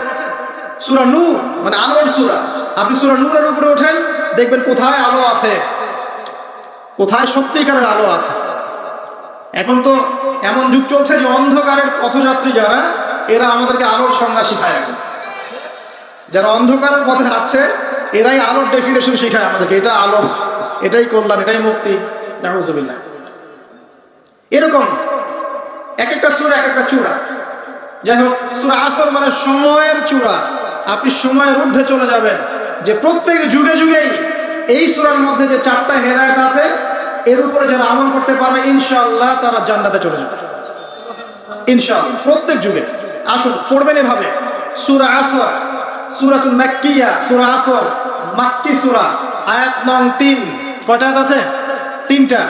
সূরা নূর মানে আলোর সূরা। আপনি সূরা নূরের উপরে ওঠেন, দেখবেন কোথায় আলো আছে, কোথায় সত্যিকারের আলো আছে। এখন তো এমন যুগ চলছে যে অন্ধকারের পথযাত্রী যারা, এরা আমাদেরকে আলোর সংজ্ঞা শিখায়। এখন যারা অন্ধকারের পথে হাঁটছে, এরাই আলোর ডেফিনেশন শিখায় আমাদেরকে। এটা আলো, এটাই কল্যাণ, এটাই মুক্তি। নাউযুবিল্লাহ। এরকম এক একটা সূরা এক একটা চূড়া। যাই হোক, সূরা আসর মানে সময়ের চূড়া। আপনি সময়ের ঊর্ধ্বে চলে যাবেন, যে প্রত্যেক যুগে যুগেই এই সূরার মধ্যে যে 4টা হেদায়েত আছে, এর উপরে যারা আমল করতে পারবে ইনশাআল্লাহ তারা জান্নাতে চলে যাবে ইনশাআল্লাহ, প্রত্যেক যুগে। আসুন পড়বেন এভাবে। সূরা আসর, সূরাতুল মাক্কিয়া। সূরা আসর মাক্কি সূরা, আয়াত নং 3। কয়টা আয়াত আছে? 3টা।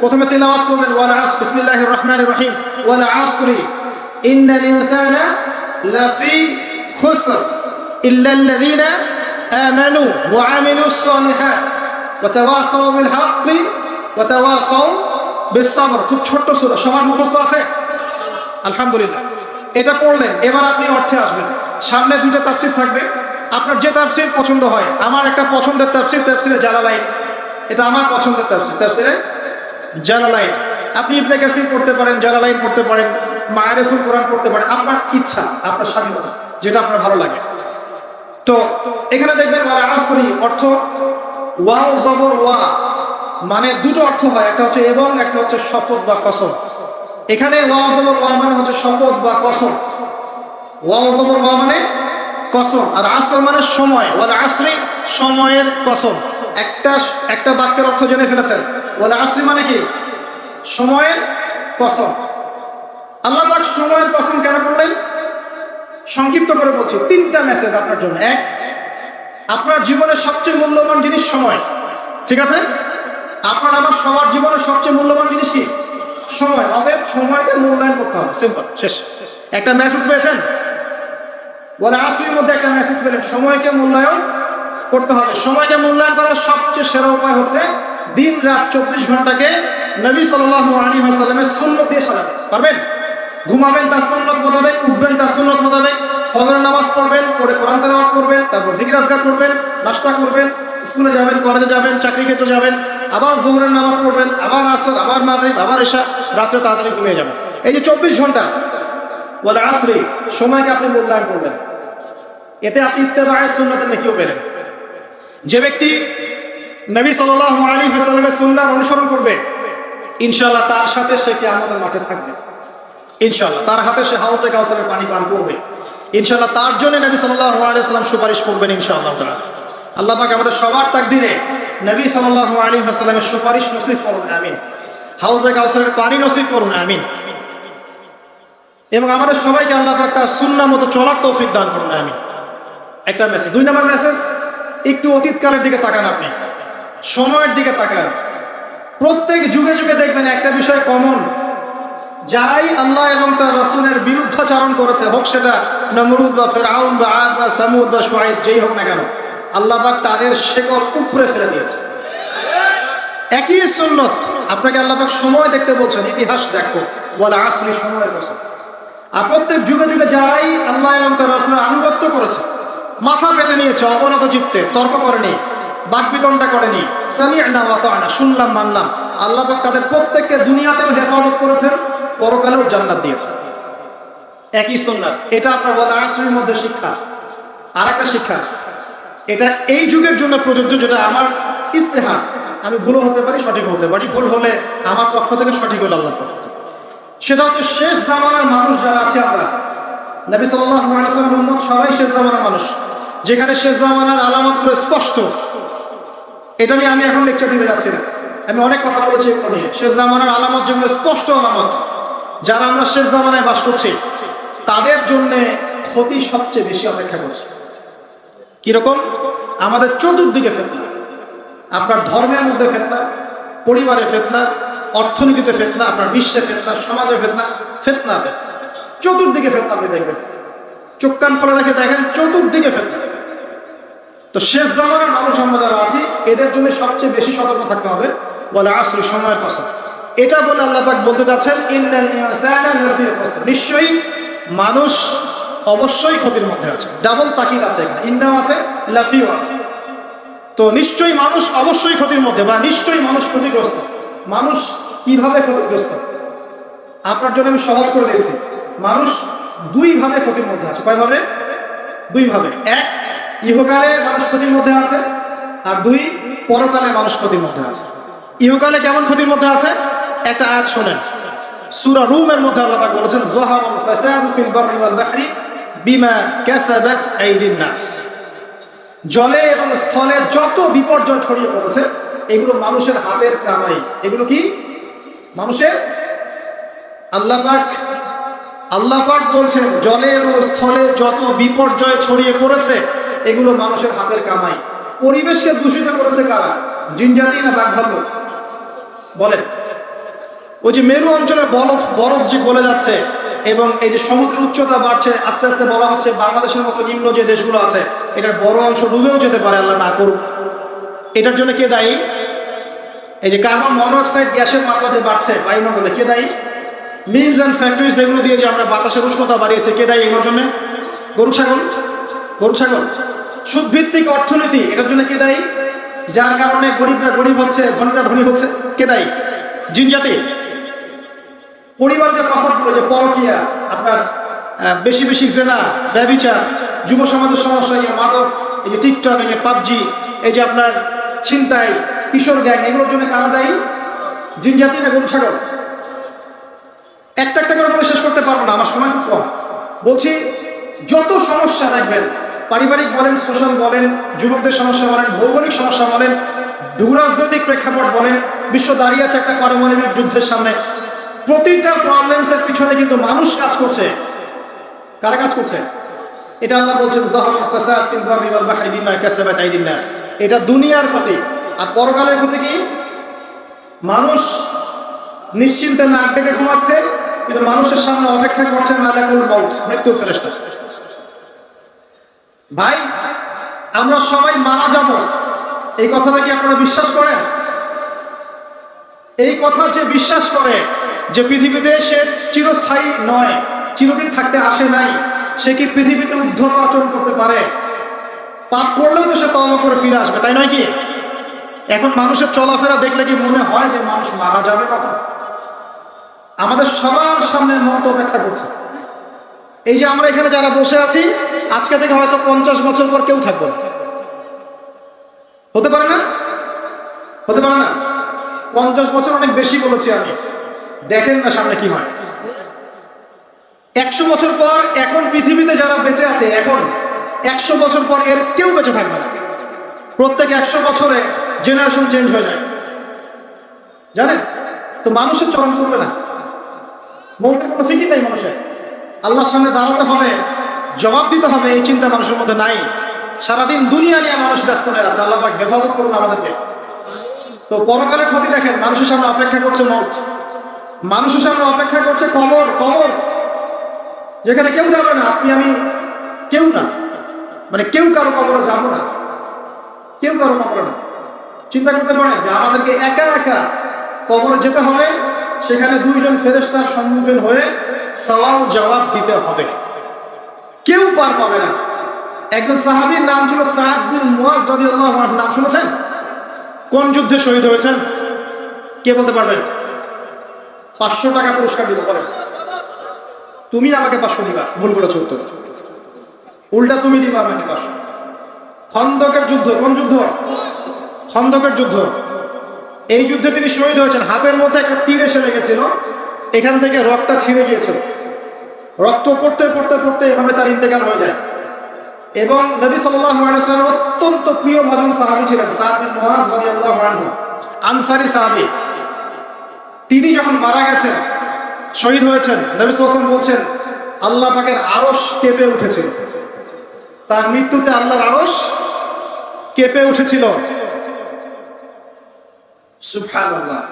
প্রথমে তেলাওয়াত করবেন, ওয়াল আসর, বিসমিল্লাহির রহমানির রহিম, ওয়াল আসরি ইন্নাল ইনসানা লাফি খুসর ইল্লাল্লাযীনা আমানু ওয়া আমিলুস সালিহাত ওয়া তাওয়াসাউ বিল হাক্কি ওয়া তাওয়াসাউ বিস সাবর। খুব ছোট্ট সূরা, সবার মুখস্থ আছে? আলহামদুলিল্লাহ। এটা পড়লেন, এবার আপনি অর্থে আসবেন। সামনে 2টা তাফসীর থাকবে, আপনার যে তাফসীর পছন্দ হয়। আমার একটা পছন্দের তাফসীর, তাফসীরে জালালাইন। এটা আমার পছন্দের তাফসীর, তাফসীরে জালালাইন। আপনি ইবনে কাসির পড়তে পারেন, জালালাইন পড়তে পারেন, মাআরিফুল কোরআন পড়তে পারেন। আপনার ইচ্ছা, আপনার স্বাধীনতা, যেটা আপনার ভালো লাগে। তো এখানে দেখবেন ওয়াল আসরি অর্থ ওয়াও জবর ওয়া, মানে দুটো অর্থ হয়, একটা হচ্ছে এবং, একটা হচ্ছে শপথ বা কসম। এখানে ওয়াও জবর ওয়া মানে হচ্ছে শপথ বা কসম। ওয়াও জবর ওয়া মানে কসম, আর আসর মানে সময়। ওয়াল আসরি সময়ের কসম। একটা বাক্যের অর্থ জেনে ফেলেছেন। ওয়াল আসরি মানে কি? সময়ের কসম। আল্লাহ পাক সময়ের কসম কেন করলেন? সংক্ষিপ্ত করে বলছি, 3টা মেসেজ আপনার জন্য। এক, আপনার জীবনের সবচেয়ে মূল্যবান জিনিস সময়, ঠিক আছে? আপনার আমার সবার জীবনের সবচেয়ে মূল্যবান জিনিস কি? সময়। অতএব সময়কে মূল্যায়ন করতে হবে, সিম্পল, শেষ। একটা মেসেজ পেয়েছেন? বলে আসরির মধ্যে একটা মেসেজ পেলেন, সময়কে মূল্যায়ন করতে হবে। সময়কে মূল্যায়ন করার সবচেয়ে সেরা উপায় হচ্ছে দিন রাত 24 ঘন্টাকে নবী সাল্লাল্লাহু আলাইহি ওয়াসাল্লামের সুন্নাত দিয়ে সাজাবেন। পারবেন? ঘুমাবেন তার সুন্নাত মোতাবেক, উঠবেন তার সুন্নাত মোতাবেক, ফজরের নামাজ পড়বেন, পড়ে কোরআন তেলাওয়াত করবেন, তারপর জিকির আজকার করবেন, নাস্তা করবেন, স্কুলে যাবেন, কলেজে যাবেন, চাকরি ক্ষেত্রে যাবেন, আবার যোহরের নামাজ পড়বেন, আবার আসর, আবার মাগরিব, আবার ইশা, রাত্রে তাড়াতাড়ি ঘুমিয়ে যাবেন। এই যে 24 ঘন্টা, ওয়াল আসরি, সময়কে আপনি মূল্যায়ন করবেন। এতে আপনি ইত্তেবায়ে সুন্নাতের নেকিও পেলেন। যে ব্যক্তি নবী সাল্লাল্লাহু আলাইহি ওয়াসাল্লামের সুন্নাহ অনুসরণ করবে, ইনশাআল্লাহ তার সাথে সে কিয়ামতের মাঠে থাকবে। ইনশাআল্লাহ তার হাতে সে হাউজে কাউসারের পানি পান করবে। ইনশাআল্লাহ তার জন্য নবী সাল্লাল্লাহু আলাইহি ওয়াসাল্লাম সুপারিশ করবেন ইনশাআল্লাহ তাআলা। আল্লাহ পাক আমাদের সবার তাকদীরে নবী সাল্লাল্লাহু আলাইহি ওয়াসাল্লামের সুপারিশ নসিব করুন, আমিন। হাউজে কাউসারের পানি নসিব করুন, আমিন। এবং আমাদের সবাইকে আল্লাহ পাক তার সুন্নাহ মতো চলার তৌফিক দান করুন, আমিন। একটা মেসেজ। 2 নম্বর মেসেজ, একটু অতীতকালের দিকে তাকান, আপনি সময়ের দিকে তাকান। প্রত্যেক যুগে যুগে দেখবেন একটা বিষয় কমন, যারাই আল্লাহ এবং তার রাসূলের বিরুদ্ধাচরণ করেছে, হোক সেটা নমরুদ বা ফেরাউন বা আদ বা সামুদ বা শুআয়ব, যেই হোক না কেন, আল্লাহ পাক তাদের শেকড় উপড়ে ফেলে দিয়েছে। একই সুন্নত, আপনাকে আল্লাহ পাক সময় দেখতে বলছেন, ইতিহাস দেখো, ওয়াল আসরি, সময়ের কসম। আর প্রত্যেক যুগে যুগে যারাই আল্লাহ এবং তার রাসূলের আনুগত্য করেছে, মাথা পেতে নিয়েছে অবনত চিত্তে, তর্ক করেনি, বাকবিতণ্ডা করেনি, সামি'না ওয়া আতা'না, শুনলাম মানলাম, আল্লাহ পাক তাদের প্রত্যেককে দুনিয়াতেও হেফাজত করেছেন, পরকালেও জান্নাত দিয়েছেন। একই সুন্নাত। এটা আপনার ওয়াল আসরের মধ্যে শিক্ষা। আর একটা শিক্ষা আছে, এটা এই যুগের জন্য প্রযোজ্য, যেটা আমার ইস্তেহার, আমি ভুল হতে পারি, সঠিক হতে পারি, ভুল হলে আমার পক্ষ থেকে, সঠিক হলে আল্লাহর পক্ষ থেকে। সেটা হচ্ছে শেষ জামানার মানুষ যারা আছে, আমরা নবী সাল্লাল্লাহু আলাইহি ওয়াসাল্লামের উম্মত সবাই শেষ জামানার মানুষ, যেখানে শেষ জামানার আলামতগুলো স্পষ্ট। এটা নিয়ে আমি এখন লেকচার দিতে যাচ্ছি না, আমি অনেক কথা বলেছি এগুলো নিয়ে। শেষ জামানার আলামত যেগুলো স্পষ্ট আলামত, যারা আমরা শেষ জামানায় বাস করছি, তাদের জন্য ক্ষতি সবচেয়ে বেশি অপেক্ষা করছে। কিরকম? আমাদের চতুর্দিকে ফিতনা, আপনার ধর্মের মধ্যে ফিতনা, পরিবারে ফিতনা, অর্থনীতিতে ফিতনা, আপনার বিশ্বে ফিতনা, সমাজে ফিতনা, ফিতনা ফিতনা, চতুর্দিকে ফিতনা। আপনি দেখবেন, চোখ কান খোলা রেখে দেখেন, চতুর্দিকে ফিতনা। তো শেষ জামানার মানুষ আমরা যারা আছি, এদের জন্য সবচেয়ে বেশি সতর্ক থাকতে হবে। বলে আসরি, সময়ের কসম। এটা বলে আল্লাহ পাক বলতে যাচ্ছেন, ইন্নাল ইনসানা লাফি খুসর, নিশ্চয়ই মানুষ অবশ্যই ক্ষতির মধ্যে আছে। ডাবল তাকিদ আছে এখানে, ইন্নাও আছে, লাফিও আছে। তো নিশ্চয়ই মানুষ অবশ্যই ক্ষতির মধ্যে, বা নিশ্চয়ই মানুষ ক্ষতিগ্রস্ত। মানুষ কিভাবে ক্ষতিগ্রস্ত? আপনার জন্য আমি সহজ করে দিয়েছি। মানুষ দুই ভাবে ক্ষতির মধ্যে আছে। কয়ভাবে? দুই ভাবে। এক, ইহকালে মানুষ ক্ষতির মধ্যে আছে, আর দুই, পরকালে মানুষ ক্ষতির মধ্যে আছে। ইহকালে কেমন ক্ষতির মধ্যে আছে? একটা আয়াত শোনেন, সূরা রুমের মধ্যে আল্লাহ পাক বলেছেন, যাহারাল ফাসাদু ফিল বাররি ওয়াল বাহরি বিমা কাসাবাত আইদিন নাস। জলে এবং স্থলে যত বিপর্যয় ছড়িয়ে পড়েছে, এগুলো মানুষের হাতের কামাই। এগুলো কি? মানুষের। আল্লাহ পাক বলছেন, জলে এবং স্থলে যত বিপর্যয় ছড়িয়ে পড়েছে, এগুলো মানুষের হাতের কামাই। পরিবেশকে দূষিত করেছে কারা? জিনজাতি না বাঘ ভাল্লুক? বলেন। ওই যে মেরু অঞ্চলের বরফ যে গলে যাচ্ছে, এবং এই যে সমুদ্রের উচ্চতা বাড়ছে, আস্তে আস্তে বলা হচ্ছে বাংলাদেশের মতো নিম্ন যে দেশগুলো আছে, এটার বড় অংশ ডুবেও যেতে পারে, আল্লাহ না করুক। এটার জন্য কে দায়ী? এই যে কার্বন মনোক্সাইড গ্যাসের মাত্রা যে বাড়ছে বায়ুমণ্ডলে, কে দায়ী? মিলস অ্যান্ড ফ্যাক্টরিজ, এগুলো দিয়ে যে আমরা বাতাসের উষ্ণতা বাড়িয়েছে, কে দায়ী এগুলোর জন্য? গরু ছাগল। সুদভিত্তিক অর্থনীতি, এটার জন্য কে দায়ী? যার কারণে গরিবরা গরিব হচ্ছে, ধনীরা ধনী হচ্ছে, কে দায়ী? জিনজাতি। পরিবার যে ফাসাদগুলো, যে পরকীয়া, আপনার বেশি বেশি জেনা, ব্যভিচার, যুব সমাজের সমস্যা, এই মাদক, এই যে টিকটক, এই যে পাবজি, এই যে আপনার ছিনতাই, কিশোর গ্যাং, এগুলোর জন্য কারা দায়ী? জিনজাতি না গরু ছাগল? একটা একটা করে বলে শেষ করতে পারবো না, আমার সময় খুব কম। বলছি, যত সমস্যা দেখবেন, পারিবারিক বলেন, সোশ্যাল বলেন, যুবকদের সমস্যা বলেন, ভৌগোলিক সমস্যা বলেন, ভূরাজনৈতিক প্রেক্ষাপট বলেন, বিশ্ব দাঁড়িয়ে আছে একটা পারমাণবিক যুদ্ধের সামনে, প্রতিটা প্রবলেমসের পিছনে কিন্তু মানুষ কাজ করছে। কারা কাজ করছে? এটা আল্লাহ বলছেন, যাহারাল ফাসাদ ফিল বাররি ওয়াল বাহরি বিমা কাসাবাত আইদিন নাস। এটা দুনিয়ার ক্ষতি। আর পরকালের ক্ষতি কি? মানুষ নিশ্চিন্তে নাক ডেকে ঘুমাচ্ছে, কিন্তু মানুষের সামনে অপেক্ষা করছে মালাকুল মউত, মৃত্যু ফেরেশতা। ভাই, আমরা সবাই মারা যাব, এই কথাটা কি আপনারা বিশ্বাস করেন? এই কথা যে বিশ্বাস করে যে পৃথিবীতে সে চিরস্থায়ী নয়, চিরদিন থাকতে আসে নাই, সে কি পৃথিবীতে উদ্ধত আচরণ করতে পারে? পাপ করলেও তো সে তওবা করে ফিরে আসবে, তাই নয় কি? এখন মানুষের চলাফেরা দেখলে কি মনে হয় যে মানুষ মারা যাবে কখন? আমাদের সবার সামনে মত অপেক্ষা করছে। এই যে আমরা এখানে যারা বসে আছি, আজকে থেকে হয়তো 50 বছর পর কেউ থাকবো না। হতে পারে না? 50 বছর অনেক বেশি বলেছি আমি, দেখেন না সামনে কি হয়। 100 বছর পর এখন পৃথিবীতে যারা বেঁচে আছে, এখন 100 বছর পর এর কেউ বেঁচে থাকবে না। প্রত্যেক 100 বছরে জেনারেশন চেঞ্জ হয়ে যায়, জানেন তো। মানুষের চরম করবে না, মৌতের কোনো ফিকির নেই মানুষের। আল্লাহর সামনে দাঁড়াতে হবে, জবাব দিতে হবে, এই চিন্তা মানুষের মধ্যে নাই। সারাদিন দুনিয়া নিয়ে মানুষ ব্যস্ত হয়ে আছে। আল্লাহ পাক হেফাজত করুন আমাদেরকে। তো পরকালের ক্ষতি দেখেন, মানুষের সামনে অপেক্ষা করছে মৌত, মানুষের সামনে অপেক্ষা করছে কবর। কবর যেখানে কেউ যাবে না, আপনি আমি কেউ না, মানে কেউ কারো কবরে যাবো না, কেউ কারো কবরে না। চিন্তা করতে পারেন যে আমাদেরকে একা একা কবরে যেতে হবে, সেখানে 2 জন ফেরেশতার সম্মুখীন হয়ে সওয়াল জবাব দিতে হবে, কেউ পার পাবে না। একজন সাহাবীর নাম ছিল সাদ বিন মুয়াজ রাদিয়াল্লাহু আনহু, নাম শুনেছেন? কোন যুদ্ধে শহীদ হয়েছেন কে বলতে পারবেন? 500 টাকা পুরস্কার দিব, বলেন। তুমি আমাকে 500 দিবা, ভুল করেছো উত্তর, উল্টা তুমি দিবা আমাকে 500। খন্দকের যুদ্ধ, কোন যুদ্ধ? খন্দকের যুদ্ধ। এই যুদ্ধে তিনি শহীদ হয়েছেন। হাতের মধ্যে একটা তীর এসে লেগেছিল, এখান থেকে রক্তটা ছিঁড়ে গিয়েছিল, রক্ত পড়তে পড়তে পড়তে এভাবে তার ইন্তেকাল হয়ে যায়। এবং নবী সাল্লাল্লাহু আলাইহি ওয়াসাল্লাম অত্যন্ত প্রিয় ভাজন সাহাবী ছিলেন সাদ বিন মুয়াজ রাদিয়াল্লাহু আনহু, আনসারী সাহাবী। তিনি যখন মারা গেছেন, শহীদ হয়েছেন, নবী সাল্লাল্লাহু আলাইহি ওয়াসাল্লাম বলছেন আল্লাহ পাকের আরশ কেঁপে উঠেছিল। তার মৃত্যুতে আল্লাহর আরশ কেঁপে উঠেছিল, সুবহানাল্লাহ।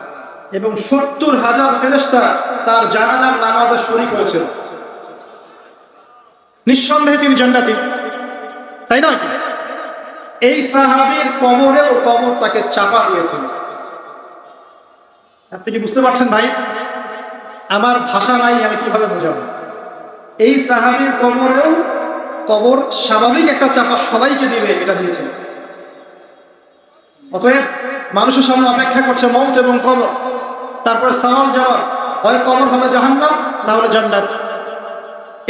এবং 70,000 ফেরেশতা তার জানাজার নামাজে শরীক হয়েছিল। নিঃসন্দেহে তিনি জান্নাতি, তাই নয়? এই সাহাবীর কবরেও কবর তাকে চাপা দিয়েছিল। আপনি কি বুঝতে পারছেন ভাই? আমার ভাষা নাই, আমি কিভাবে বোঝাবো। এই সাহাবীর কবরেও কবর স্বাভাবিক একটা চাপা সবাইকে দিবে, এটা দিয়েছিল। অতএব মানুষের সামনে অপেক্ষা করছে মৌত এবং কবর, তারপরে সওয়াল জবাব। হয় কবর হবে জাহান্নাম, না হলে জান্নাত।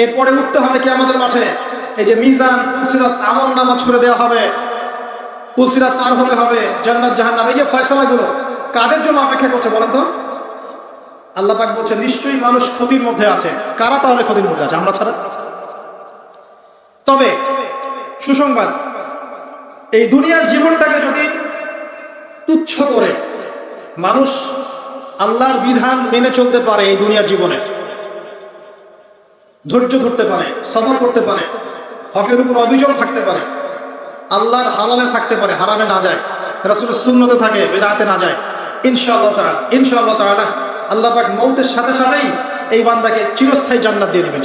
এরপরে উঠতে হবে কিয়ামতের মাঠে, এই যে মিজান, পুলসিরাত, আমল নামা ছুড়ে দেওয়া হবে, পুলসিরাত পার হতে হবে, জান্নাত জাহান্নাম, এই যে ফয়সালাগুলো কাদের জন্য অপেক্ষা করছে বলেন তো? আল্লাহ পাক বলছেন নিশ্চয়ই মানুষ ক্ষতির মধ্যে আছে। কারা তাহলে ক্ষতির মধ্যে আছে? আমরা ছাড়া। তবে সুসংবাদ, এই দুনিয়ার জীবনটাকে যদি তুচ্ছ করে মানুষ আল্লাহর বিধান মেনে চলতে পারে, এই দুনিয়ার জীবনে ধৈর্য ধরতে পারে, সবর করতে পারে, হকের উপর অবিচল থাকতে পারে, আল্লাহর হালালে থাকতে পারে, হারামে না যায়, রাসূলের সুন্নতে থাকে, বিদআতে না যায়, ইনশাআল্লাহ তাআলা আল্লাহ পাক মওতের সাথে সাথেই এই বান্দাকে চিরস্থায়ী জান্নাত দিয়ে দিবেন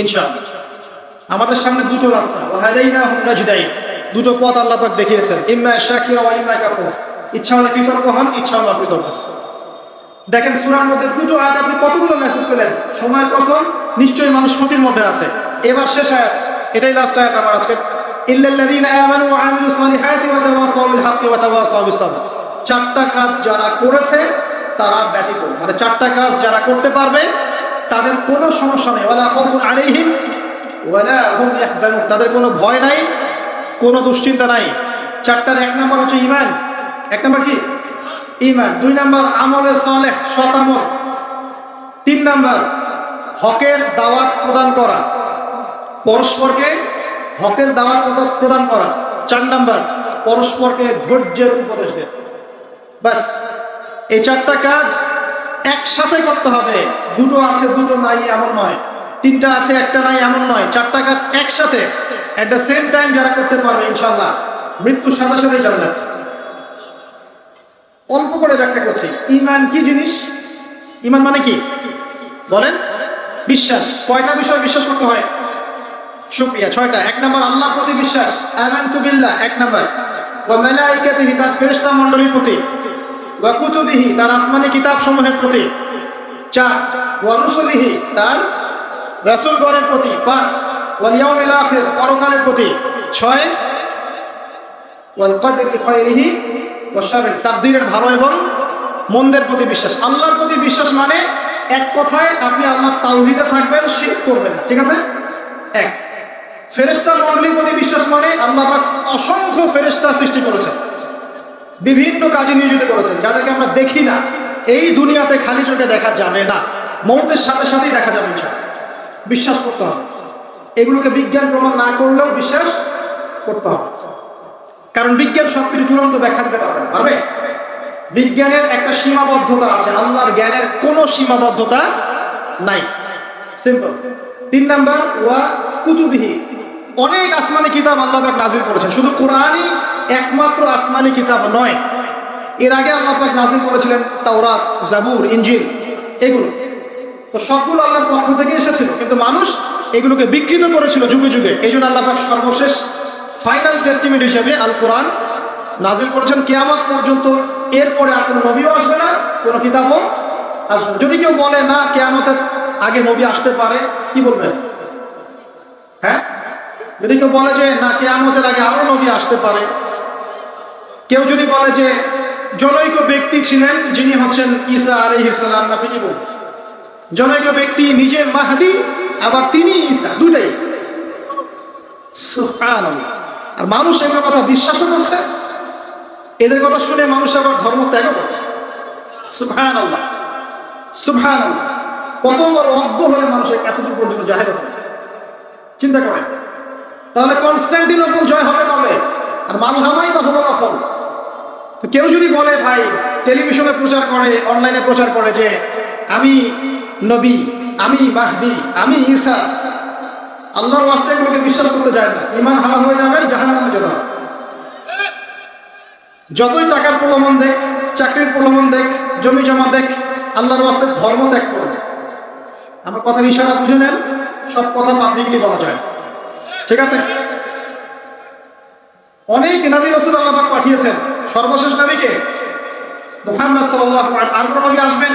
ইনশাআল্লাহ। আমাদের সামনে দুটো রাস্তা, ওয়াহাদাইনাহুম নাজদাইন, দুটো পথ আল্লাহ পাক দেখিয়েছেন, ইম্মা শাকিরা ওয়া ইম্মা কাফুর। ইচ্ছা হলে কৃতজ্ঞ হন, ইচ্ছা হলে অকৃতজ্ঞ। দেখেন সূরার মধ্যে দুটো আয়াত, আপনি কতগুলো মেসেজ পেলেন। সময় কসম, নিশ্চয়ই মানুষ ক্ষতির মধ্যে আছে। এবার শেষ আয়াত, এটাই লাস্ট আয়াত আমার আজকে। ইল্লাল্লাযীনা আমানু ওয়া আমিলুস সালিহাতি ওয়া তাওয়াসাউ বিল হাক্কি ওয়া তাওয়াসাউ বিস সাবর। 4টা কাজ যারা করেছে তারা ব্যতীত, মানে 4টা কাজ যারা করতে পারবে তাদের কোনো সমস্যা নেই। ওয়ালা খাউফুন আলাইহিম ওয়ালা হুম ইয়াহজানুন, তাদের কোনো ভয় নাই, কোনো দুশ্চিন্তা নাই। 4টার 1 নম্বর হচ্ছে ঈমান। 1 নম্বর কি? ঈমান। 2 নম্বর আমলে সালেহ, সৎ আমল। 3 নম্বর হকের দাওয়াত প্রদান করা, পরস্পরকে হকের দাওয়াত প্রদান করা। 4 নম্বর পরস্পরকে ধৈর্যের উপদেশ দেয়। বাস, এই 4টা কাজ একসাথে করতে হবে। দুটো আছে দুটো নাই এমন নয়, 3টা আছে একটা নাই এমন নয়, 4টা কাজ একসাথে এট দ্য সেম টাইম যারা করতে পারবে ইনশাআল্লাহ মৃত্যুর সাথে সাথে জান্নাত। অল্প করে ব্যাখ্যা করছি। ঈমান কি জিনিস? ঈমান মানে কি বলেন? বিশ্বাস। কয়টা বিষয় বিশ্বাস করতে হয়? শুকরিয়া, 6টা। 1 নম্বর আল্লাহর প্রতি বিশ্বাস, আমানতু বিল্লাহ 1 নম্বর। ওয়া মালাইকাতিহি, তার ফেরেশতা মণ্ডলীর প্রতি। ওয়া কুতুবিহি, তার আসমানি কিতাব সমূহের প্রতি। 4 ওয়া রুসুলিহি, তার রাসূলগণের প্রতি। 5 ওয়াল ইয়াউমিল আখির, পরকালের প্রতি। 6 ওয়াল কদরি খায়রিহি ওয়া শাররি, তাকদীরের ভালো এবং মন্দের প্রতি বিশ্বাস। আল্লাহর প্রতি বিশ্বাস মানে এক কথায় আপনি আল্লাহর তাওহীদে থাকবেন, শিরক করবেন না, ঠিক আছে? 1 ফেরেশতা মণ্ডলীর প্রতি বিশ্বাস মানে আল্লাহ পাক অসংখ্য ফেরেশতা সৃষ্টি করেছেন, বিভিন্ন কাজে নিয়োজিত করেছেন, যাদেরকে আমরা দেখি না। এই দুনিয়াতে খালি চোখে দেখা যাবে না, মৌতের সাথে সাথেই দেখা যাবে। বিশ্বাস করতে হবে, এগুলোকে বিজ্ঞান প্রমাণ না করলেও বিশ্বাস করতে হবে, কারণ বিজ্ঞান সবকিছু চূড়ান্ত ব্যাখ্যা দিতে পারবে না। পারবে? বিজ্ঞানের একটা সীমাবদ্ধতা আছে, আল্লাহর জ্ঞানের কোনো সীমাবদ্ধতা নাই। সিম্পল। 3 নাম্বার, ওয়া কুতুবিহি, অনেক আসমানি কিতাব আল্লাহ পাক নাজিল করেছেন। শুধু কোরআনই একমাত্র আসমানি কিতাব নয়, এর আগে আল্লাহ পাক নাজিল করেছিলেন তাওরাত, জাবুর, ইনজিল, এগুলো তো সবগুলো আল্লাহর পক্ষ থেকে এসেছিল, কিন্তু মানুষ এগুলোকে বিকৃত করেছিল যুগে যুগে। এই জন্য আল্লাহ পাক সর্বশেষ ফাইনাল টেস্টিমেন্ট হিসেবে আল কোরআন নাজিল করেছেন কিয়ামত পর্যন্ত। এরপরে আর কোনো নবীও আসবে না, কোনো কিতাবও আসবে না। যদি কেউ বলে না কিয়ামতের আগে নবী আসতে পারে, কি বলবেন? হ্যাঁ, যদি কেউ বলে যে না কিয়ামতের আগে আরো নবী আসতে পারে, কেউ যদি বলে যে জনৈক ব্যক্তি ছিলেন যিনি হচ্ছেন ঈসা আলাইহিস সালাম, আপনি কি বলবেন? জনৈক ব্যক্তি নিজে মাহদি, আবার তিনি ঈসা, দুটাই। সুবহানাল্লাহ। আর মানুষ এগুলোর কথা বিশ্বাসও করছে, এদের কথা শুনে মানুষ আবার ধর্ম ত্যাগও করছে। সুবহানাল্লাহ, সুবহানাল্লাহ। কত বড় অজ্ঞ হলে মানুষের এতটুকু পর্যন্ত জাহেল হবে, চিন্তা করেন। তাহলে কনস্ট্যান্টিনোপল জয় হবে কবে? আর মালহামাই বা হলো কখন? তো কেউ যদি বলে ভাই টেলিভিশনে প্রচার করে, অনলাইনে প্রচার করে যে আমি নবী, আমি মাহদি, আমি ঈসা, আল্লাহর ওয়াস্তে এগুলোকে বিশ্বাস করতে যায় না, ঈমান হারাম হয়ে যাবে, জাহান্নামে যাবে। যতই টাকার প্রলোভন দেখ, চাকরির প্রলোভন দেখ, জমি জমা দেখ, আল্লাহর ওয়াস্তে ধর্ম ত্যাগ করবে। আমার কথার ইশারা বুঝে নেন, সব কথা পাবলিকলি বলা যায়, ঠিক আছে? অনেক নবী রাসূল আল্লাহ পাক পাঠিয়েছেন, সর্বশেষ নবীকে মুহাম্মদ সাল্লাল্লাহু আলাইহি ওয়া সাল্লাম। আর কোন নবী আসবেন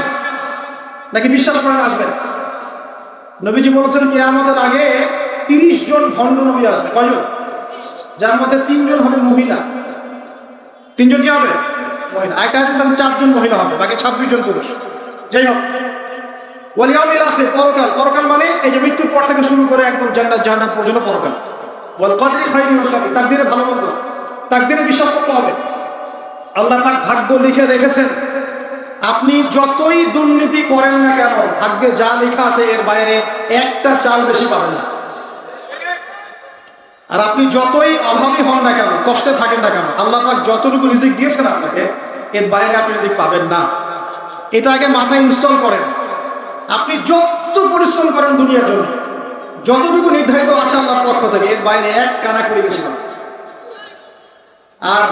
নাকি বিশ্বাস করেন আসবেন? নবীজি বলেছেন কিয়ামতের আগে 30 জন ভণ্ড নবী আসবে। কয়জন? যার মধ্যে 3 জন হবে মহিলা। 3 জন কি হবে? মহিলা। একটা হাদিসে 4 জন মহিলা হবে, বাকি 26 জন পুরুষ। যাই হোক, ওয়াল ইয়াউমিল আখির, পরকাল। পরকাল মানে এই যে মৃত্যুর পর থেকে শুরু করে একদম জান্নাত জাহান্নাম পর্যন্ত পরকাল। ওয়াল কদরি খাইরি ওয়া শাররি, তাকদীরে ভালো মন্দ, তাকদীরে বিশ্বাস করতে হবে। আল্লাহ পাক ভাগ্য লিখে রেখেছেন, আপনি যতই দুর্নীতি করেন না কেন, ভাগ্যে যা লেখা আছে এর বাইরে একটা চাল বেশি পাবেন না। আর আপনি যতই অভাবী হন না কেন, কষ্টে থাকেন না কেন, আল্লাহ পাক যতটুকু রিজিক দিয়েছেন আপনাকে, এর বাইরে আপনি রিজিক পাবেন না। এটা আগে মাথায় ইনস্টল করেন। আপনি যত পরিশ্রম করেন দুনিয়ার জন্য, যতটুকু নির্ধারিত আছে আল্লাহর পক্ষ থেকে, এর বাইরে এক কানা করে গেছিলাম। আর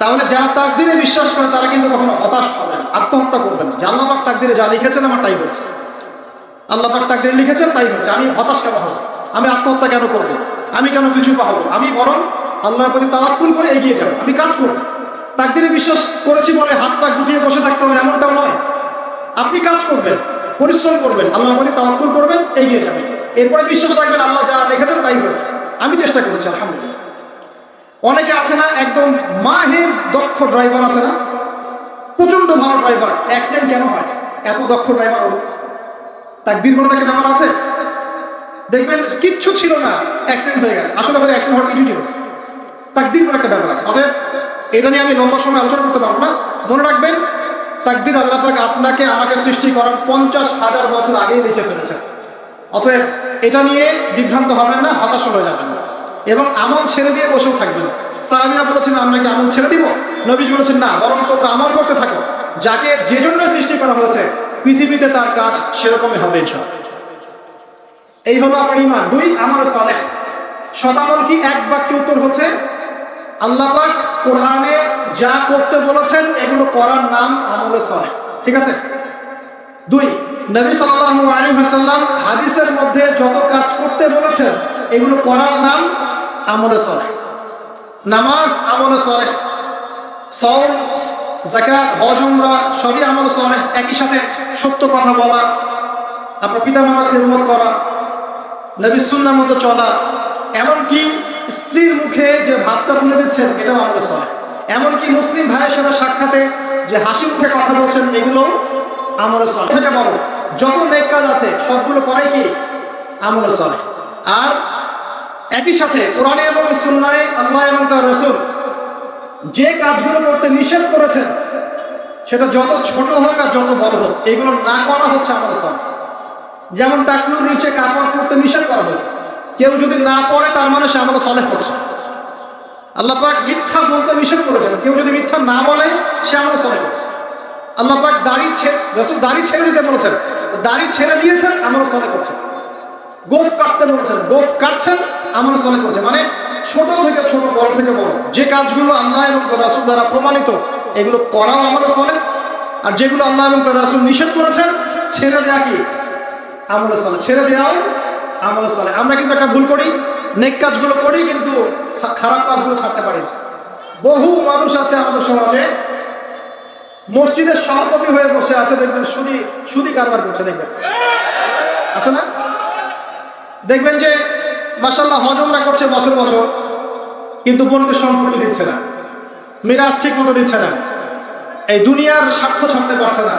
তাহলে যারা তাকদীরে বিশ্বাস করে তারা কিন্তু কখনো হতাশ হবে না, আত্মহত্যা করবে না। যে আল্লাহ পাক তাকদীরে যা লিখেছেন আমার তাই হচ্ছে, আল্লাহ পাক তাকদীরে লিখেছেন তাই হচ্ছে, আমি হতাশ কেন হব, আমি আত্মহত্যা কেন করবো, আমি কেন কিছু পাবো? আমি বরং আল্লাহর প্রতি তাওয়াক্কুল করে এগিয়ে যাবো, আমি কাজ করবো। তাকদীরে বিশ্বাস করেছি বলে হাত পা গুটিয়ে বসে থাকতে হবে এমনটাও নয়। আপনি কাজ করবেন, পরিশ্রম করবেন, আল্লাহর প্রতি তাওয়াক্কুল করবেন, এগিয়ে যাবেন। এরপরে বিশ্বাস রাখবেন আল্লাহ যা লিখেছেন তাই হচ্ছে। আমি চেষ্টা করেছি আলহামদুলিল্লাহ। অনেকে আছে না একদম মাহের দক্ষ ড্রাইভার আছে না, প্রচন্ড ভালো ড্রাইভার, অ্যাক্সিডেন্ট কেন হয়? এত দক্ষ ড্রাইভার হলো, তাকদীর বলে তাকে ব্যাপার আছে। দেখবেন কিচ্ছু ছিল না, অ্যাক্সিডেন্ট হয়ে গেছে, আসলে আমার অ্যাক্সিডেন্ট হওয়ার কিছু ছিল না, তাকদীর বলে একটা ব্যাপার আছে। অতএব এটা নিয়ে আমি লম্বা সময় আলোচনা করতে পারবো না। মনে রাখবেন তাকদীর আল্লাহ পাক আপনাকে আমাকে সৃষ্টি করার 50,000 বছর আগেই লিখে ফেলেছেন। অতএব এটা নিয়ে বিভ্রান্ত হবেন না, হতাশ হয়ে যাবেন না, এবং আমল ছেড়ে দিয়ে বসেও থাকবেন। সাহাবীরা বলেছেন আমরা কি আমল ছেড়ে দিব? নবীজি বলেছেন না, বরং তোমরা আমল করতে থাকো। যাকে যে জন্য সৃষ্টি করা হয়েছে পৃথিবীতে তার কাজ সেরকমই হবে ইনশাআল্লাহ। এই হলো আপনার ঈমান। 2 আমল সালেহ। শতামল কি? এক বাক্যে উত্তর হচ্ছে আল্লাহ পাক কোরআনে যা করতে বলেছেন এগুলো করার নাম আমলে সালেহ, ঠিক আছে? 2 নবী সাল্লাল্লাহু আলাইহি ওয়াসাল্লাম হাদিসের মধ্যে যত কাজ করতে বলেছেন এগুলো করার নাম আমলে সালেহ। নামাজ আমলে সালেহ, সাওম, যাকাত, হজ, উমরা সবই আমলে সালেহ। একই সাথে সত্য কথা বলা, আপনার পিতামাতার খেদমত করা, নবীর সুন্নাহ মতো চলা, এমনকি স্ত্রীর মুখে যে ভাতটা তুলে দিচ্ছেন এটাও আমলে সালেহ। এমনকি মুসলিম ভাইয়ের সাথে সাক্ষাতে যে হাসি মুখে কথা বলছেন এগুলো আমলে সালেহ। এটা বলো যত নেক কাজ আছে সবগুলো করাই কি? আমলে সালেহ। আর একই সাথে কোরআনে এবং সুন্নাহে আল্লাহ এবং তার রাসূল যে কাজগুলো করতে নিষেধ করেছেন সেটা যত ছোট হোক আর যত বড় হোক, এগুলো না করা হচ্ছে আমল সালেহ। যেমন টাকনুর নিচে কাপড় পরতে নিষেধ করা হয়েছে, কেউ যদি না পড়ে তার মানে সে আমল সালেহ করছে। আল্লাহ পাক মিথ্যা বলতে নিষেধ করেছেন, কেউ যদি মিথ্যা না বলে সে আমল সালেহ করছে। আল্লাহ পাক দাড়ি ছেড়ে দিতে বলেছেন, দাড়ি ছেড়ে দিয়েছেন, আমল সালেহ করছেন। গোফ কাটতে বলেছেন, গোফ কাটছেন, আমল সালেহ করছে। মানে ছোট থেকে ছোট, বড় থেকে বড়, যে কাজগুলো আল্লাহ এবং রাসূল দ্বারা প্রমাণিত এগুলো করাও আমল সালেহ, আর যেগুলো আল্লাহ এবং তার রাসূল নিষেধ করেছেন ছেড়ে দেয়া কি আমল সালেহ, ছেড়ে দেওয়াও আমল সালেহ। আমরা কিন্তু একটা ভুল করি, নেক কাজগুলো করি কিন্তু খারাপ কাজগুলো ছাড়তে পারি। বহু মানুষ আছে আমাদের সমাজে মসজিদের সভাপতি হয়ে বসে আছে, দেখবেন সুদি কারবার করছে, দেখবেন আছে না? দেখবেন যে মাশাআল্লাহ হজ উমরা করছে বছর বছর, কিন্তু বোনকে সম্পত্তি দিচ্ছে না, মিরাজ ঠিক মতো দিচ্ছে না, এই দুনিয়ার স্বার্থ ছাড়তে পারছে না।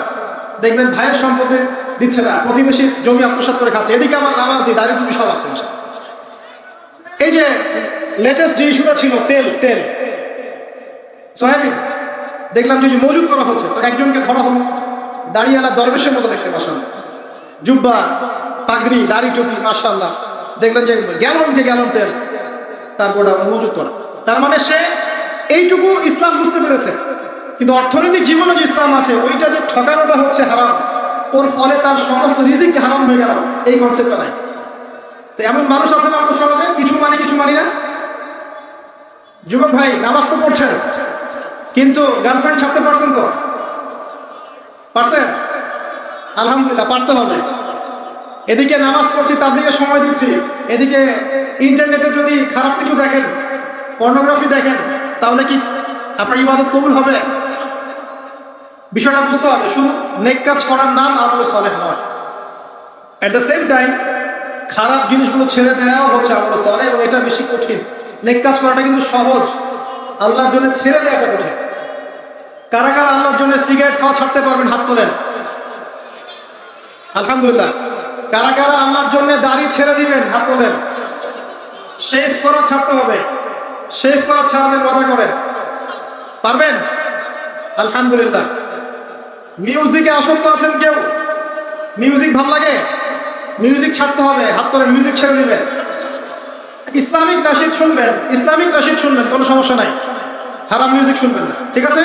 দেখবেন ভাইয়ের সম্পত্তি দিচ্ছে না, প্রতিবেশীর জমি আত্মসাৎ করে খাচ্ছে, এদিকে আমার নামাজ দিই, দাড়ি টুপি সব আছে। এই যে লেটেস্ট যে ইস্যুটা ছিল তেল সয়াবিন, দেখলাম যে মজুদ করা হচ্ছে, তো একজনকে ধরা হলো, দাড়িওয়ালা দরবেশের মতো দেখতে, মাশাআল্লাহ জুব্বা পাগড়ি দাড়ি টুপি মাশাআল্লাহ, দেখলেন যে গ্যালন তেল তারপর মজুদ করা। তার মানে সে এইটুকু ইসলাম বুঝতে পেরেছে, কিন্তু অর্থনৈতিক জীবনে যে ইসলাম আছে ওইটা যে ঠকানোটা হচ্ছে হারাম, ওর ফলে তার সমস্ত রিজিক যে হারাম হয়ে গেল, এই কনসেপ্টটা নাই। তো এমন মানুষ আছে না আমাদের সমাজে, কিছু মানি না। যুবক ভাই নামাজ তো পড়ছেন, কিন্তু গার্লফ্রেন্ড ছাড়তে পারছেন তো? পারছেন? আলহামদুলিল্লাহ, পারতে হবে। এদিকে নামাজ পড়ছি, তাবলীগে সময় দিচ্ছি, এদিকে ইন্টারনেটে যদি খারাপ কিছু দেখেন, পর্নোগ্রাফি দেখেন, তাহলে কি আপনার ইবাদত কবুল হবে? বিষয়টা বুঝতে হবে। শুধু নেক কাজ করার নাম আমল সালেহ নয়, এট দ্য সেম টাইম খারাপ জিনিসগুলো ছেড়ে দেওয়াও হচ্ছে আমল সালেহ, এবং এটা বেশি কঠিন। নেক কাজ করাটা কিন্তু সহজ, আল্লাহর জন্য ছেড়ে দেওয়াটা কঠিন। কারা আল্লাহর জন্য সিগারেট খাওয়া ছাড়তে পারবেন? হাত তোলেন। আলহামদুলিল্লাহ। কারা আল্লাহর জন্য দাড়ি ছেড়ে দিবেন? হাত তোলেন। শেভ করা ছাড়তে হবে, শেভ করা ছাড়বেন, মজা করেন, পারবেন? আলহামদুলিল্লাহ। মিউজিকে আসক্ত আছেন কেউ? মিউজিক ভালো লাগে, মিউজিক ছাড়তে হবে, হাত তোলেন, মিউজিক ছেড়ে দিবেন। ইসলামিক নাশিদ শুনবেন, কোনো সমস্যা নাই, হারাম মিউজিক শুনবেন না, ঠিক আছে?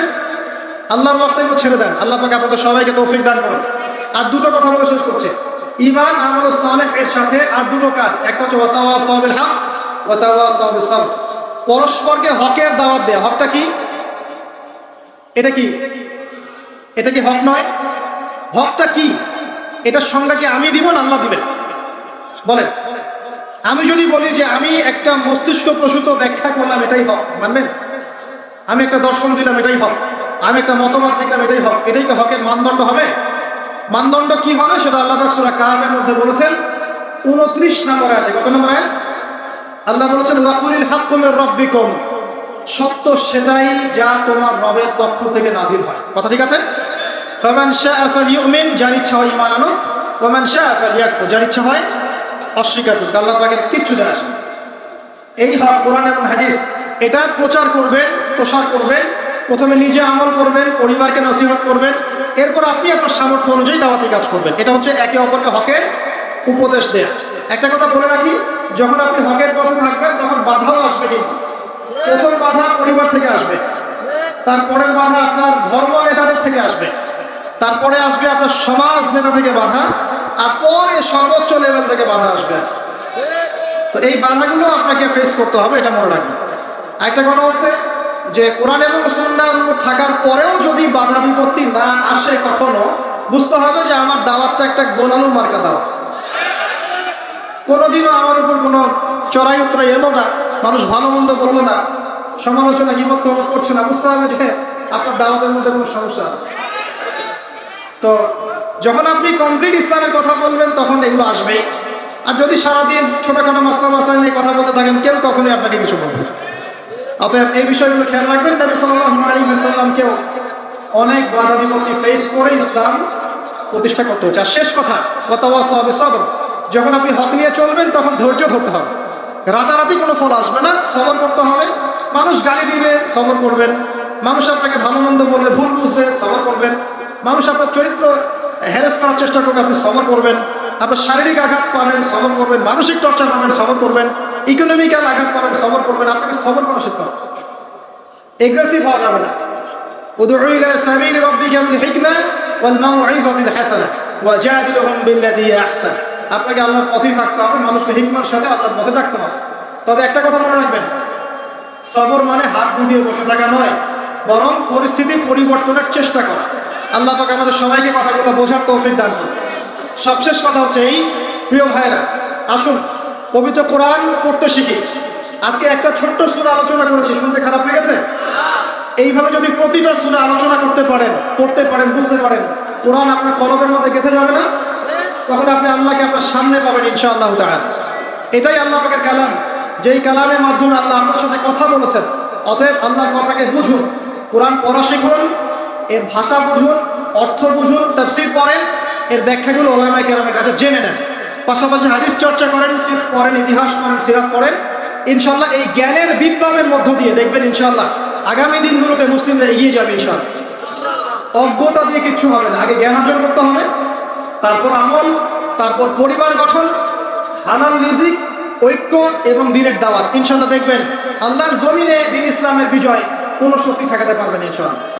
আল্লাহর রাস্তায় এগুলো ছেড়ে দেন। আল্লাহ পাক আপনাদের সবাইকে তৌফিক দান করুন। আর দুটো কথা বলে শেষ করছে, ঈমান আমল সালেহ এর সাথে আর দুটো কাজ, একটা হচ্ছে ওয়াতাওয়াসাউ বিল হক ওয়াতাওয়াসাউ বিস সাবর, পরস্পরকে হকের দাওয়াত দেয়া। হকটা কি? এটা কি হক নয়? হকটা কি? এটার সংজ্ঞা কি আমি দিব না আল্লাহ দিবেন? বলেন। আমি যদি বলি যে আমি একটা মস্তিষ্ক প্রসূত ব্যাখ্যা করলাম, এটাই হক, মানবেন? আমি একটা দর্শন দিলাম, এটাই হক। আমি একটা মতবাদ দিলাম, এটাই হক। এটাই কি হকের মানদণ্ড হবে? মানদণ্ড কি হবে সেটা আল্লাহ পাক সূরা কাহফের মধ্যে বলেছেন 29 নম্বর আয়াতে। কত নম্বর আয়াত? আল্লাহ বলেছেন ওয়াকুলিল হাক্কু মির রাব্বিকুম, সত্য সেটাই যা তোমার রবের পক্ষ থেকে নাজিল হয়। কথা ঠিক আছে? ফামান শাআ ফালইউমিন, যার ইচ্ছা হয় ঈমান আনুক, ওয়া মান শাআ ফালইয়াকফুর, যার ইচ্ছা হয় অস্বীকার করুক। আল্লাহ পাকের কিচ্ছু যায় আসে। এই হক কোরআন এবং হাদিস, এটা প্রচার করবেন, প্রসার করবেন। প্রথমে নিজে আমল করবেন, পরিবারকে নসিহত করবেন, এরপর আপনি আপনার সামর্থ্য অনুযায়ী দাওয়াতি কাজ করবেন। এটা হচ্ছে একে অপরকে হকের উপদেশ দেয়া। একটা কথা বলে রাখি, যখন আপনি হকের পথে থাকবেন তখন বাধাও আসবে, কিন্তু প্রথম বাধা পরিবার থেকে আসবে, তারপরের বাধা আপনার ধর্ম নেতাদের থেকে আসবে, তারপরে আসবে আপনার সমাজ নেতা থেকে বাধা, আর পরে সর্বোচ্চ লেভেল থেকে বাধা আসবে। তো এই বাধাগুলো আপনাকে ফেস করতে হবে, এটা মনে রাখবেন। একটা কথা হচ্ছে যে কোরআন এবং সুন্নাহর উপর থাকার পরেও যদি বাধা বিপত্তি না আসে কখনো, বুঝতে হবে যে আমার দাওয়াতটা একটা গোলালু মার্কা দাওয়াত। কোনোদিনও আমার উপর কোনো চড়াই উতরাই এলো না, মানুষ ভালো মন্দ বললো না, সমালোচনা গীবত করছে না, বুঝতে হবে যে আপনার দাওয়াতের মধ্যে কোনো সমস্যা আছে। তো যখন আপনি কমপ্লিট ইসলামের কথা বলবেন তখন এগুলো আসবেই। আর যদি সারাদিন ছোটখাটো মাসলা মাসাইল নিয়ে কথা বলতে থাকেন, কেউ কখনোই আপনাকে কিছু বলবে না। অতএব এই বিষয়গুলো খেয়াল রাখবেন। নবী সাল্লাল্লাহু আলাইহি ওয়াসাল্লামকেও অনেক বাধা বিপত্তি ফেস করে ইসলাম প্রতিষ্ঠা করতে হচ্ছে। আর শেষ কথা, ওয়াতাওয়াসাউ বিস সাবর, যখন আপনি হক নিয়ে চলবেন তখন ধৈর্য ধরতে হবে। রাতারাতি কোনো ফল আসবে না, সবর করতে হবে। মানুষ গালি দিবে, সবর করবেন। মানুষ আপনাকে ভালো মন্দ বলবে, ভুল বুঝবে, সবর করবেন। মানুষ আপনার চরিত্র হ্যারাস করার চেষ্টা করবে, আপনি সবর করবেন। আপনার শারীরিক আঘাত পাবেন, সবর করবেন। মানসিক টর্চার পাবেন, সবর করবেন। ইকোনমিক্যাল আঘাত পাবেন, সবর করবেন। আপনাকে সবর করা শিখতে হবে, এগ্রেসিভ হওয়া যাবে না। উদউ ইলা সাবিলি রাব্বিকা বিল হিকমা ওয়াল মাউইযাতিল হাসানাহ ওয়াজাদিলহুম বিল্লাতী হিয়া আহসান। আপনাকে আল্লাহর পথে থাকতে হবে, মানুষকে হিকমার সাথে আল্লাহর পথে রাখতে হবে। তবে একটা কথা মনে রাখবেন, সবর মানে হাত গুটিয়ে বসে থাকা নয়, বরং পরিস্থিতি পরিবর্তনের চেষ্টা করা। আল্লাহ পাক আমাদের সবাইকে কথাগুলো বোঝার তৌফিক দান করুন। সবশেষ কথা হচ্ছে এই, প্রিয় ভাইরা, আসুন পবিত্র কোরআন পড়তে শিখি। আজকে একটা ছোট্ট সূরা আলোচনা করেছি, শুনতে খারাপ লেগেছে? এইভাবে যদি প্রতিটা সূরা আলোচনা করতে পারেন, পড়তে পারেন, বুঝতে পারেন, কোরআন আপনার কলমের মধ্যে গেঁথে যাবে না? তখন আপনি আল্লাহকে আপনার সামনে পাবেন ইনশাআল্লাহ তাআলা। এটাই আল্লাহ পাকের কালাম, যেই কালামের মাধ্যমে আল্লাহ আপনার সাথে কথা বলেছেন। অতএব আল্লাহর কথাকে বুঝুন, কোরআন পড়া শিখুন, এর ভাষা বুঝুন, অর্থ বুঝুন, তাফসীর পড়েন, এর ব্যাখ্যাগুলো উলামায়ে কেরামের কাছে জেনে নেন। পাশাপাশি হাদিস চর্চা করেন, ফিকহ পড়েন, ইতিহাস পড়েন, সিরাত পড়েন। ইনশাআল্লাহ এই জ্ঞানের বিপ্লবের মধ্য দিয়ে দেখবেন ইনশাআল্লাহ আগামী দিনগুলোতে মুসলিমরা এগিয়ে যাবে ইনশাআল্লাহ। অজ্ঞতা দিয়ে কিচ্ছু হবে না, আগে জ্ঞান অর্জন করতে হবে, তারপর আমল, তারপর পরিবার গঠন, হালাল রিজিক, ঐক্য এবং দ্বীনের দাওয়াত। ইনশাআল্লাহ দেখবেন আল্লাহর জমিনে দ্বীন ইসলামের বিজয় কোনো শক্তি ঠেকাতে পারবে না ইনশাআল্লাহ।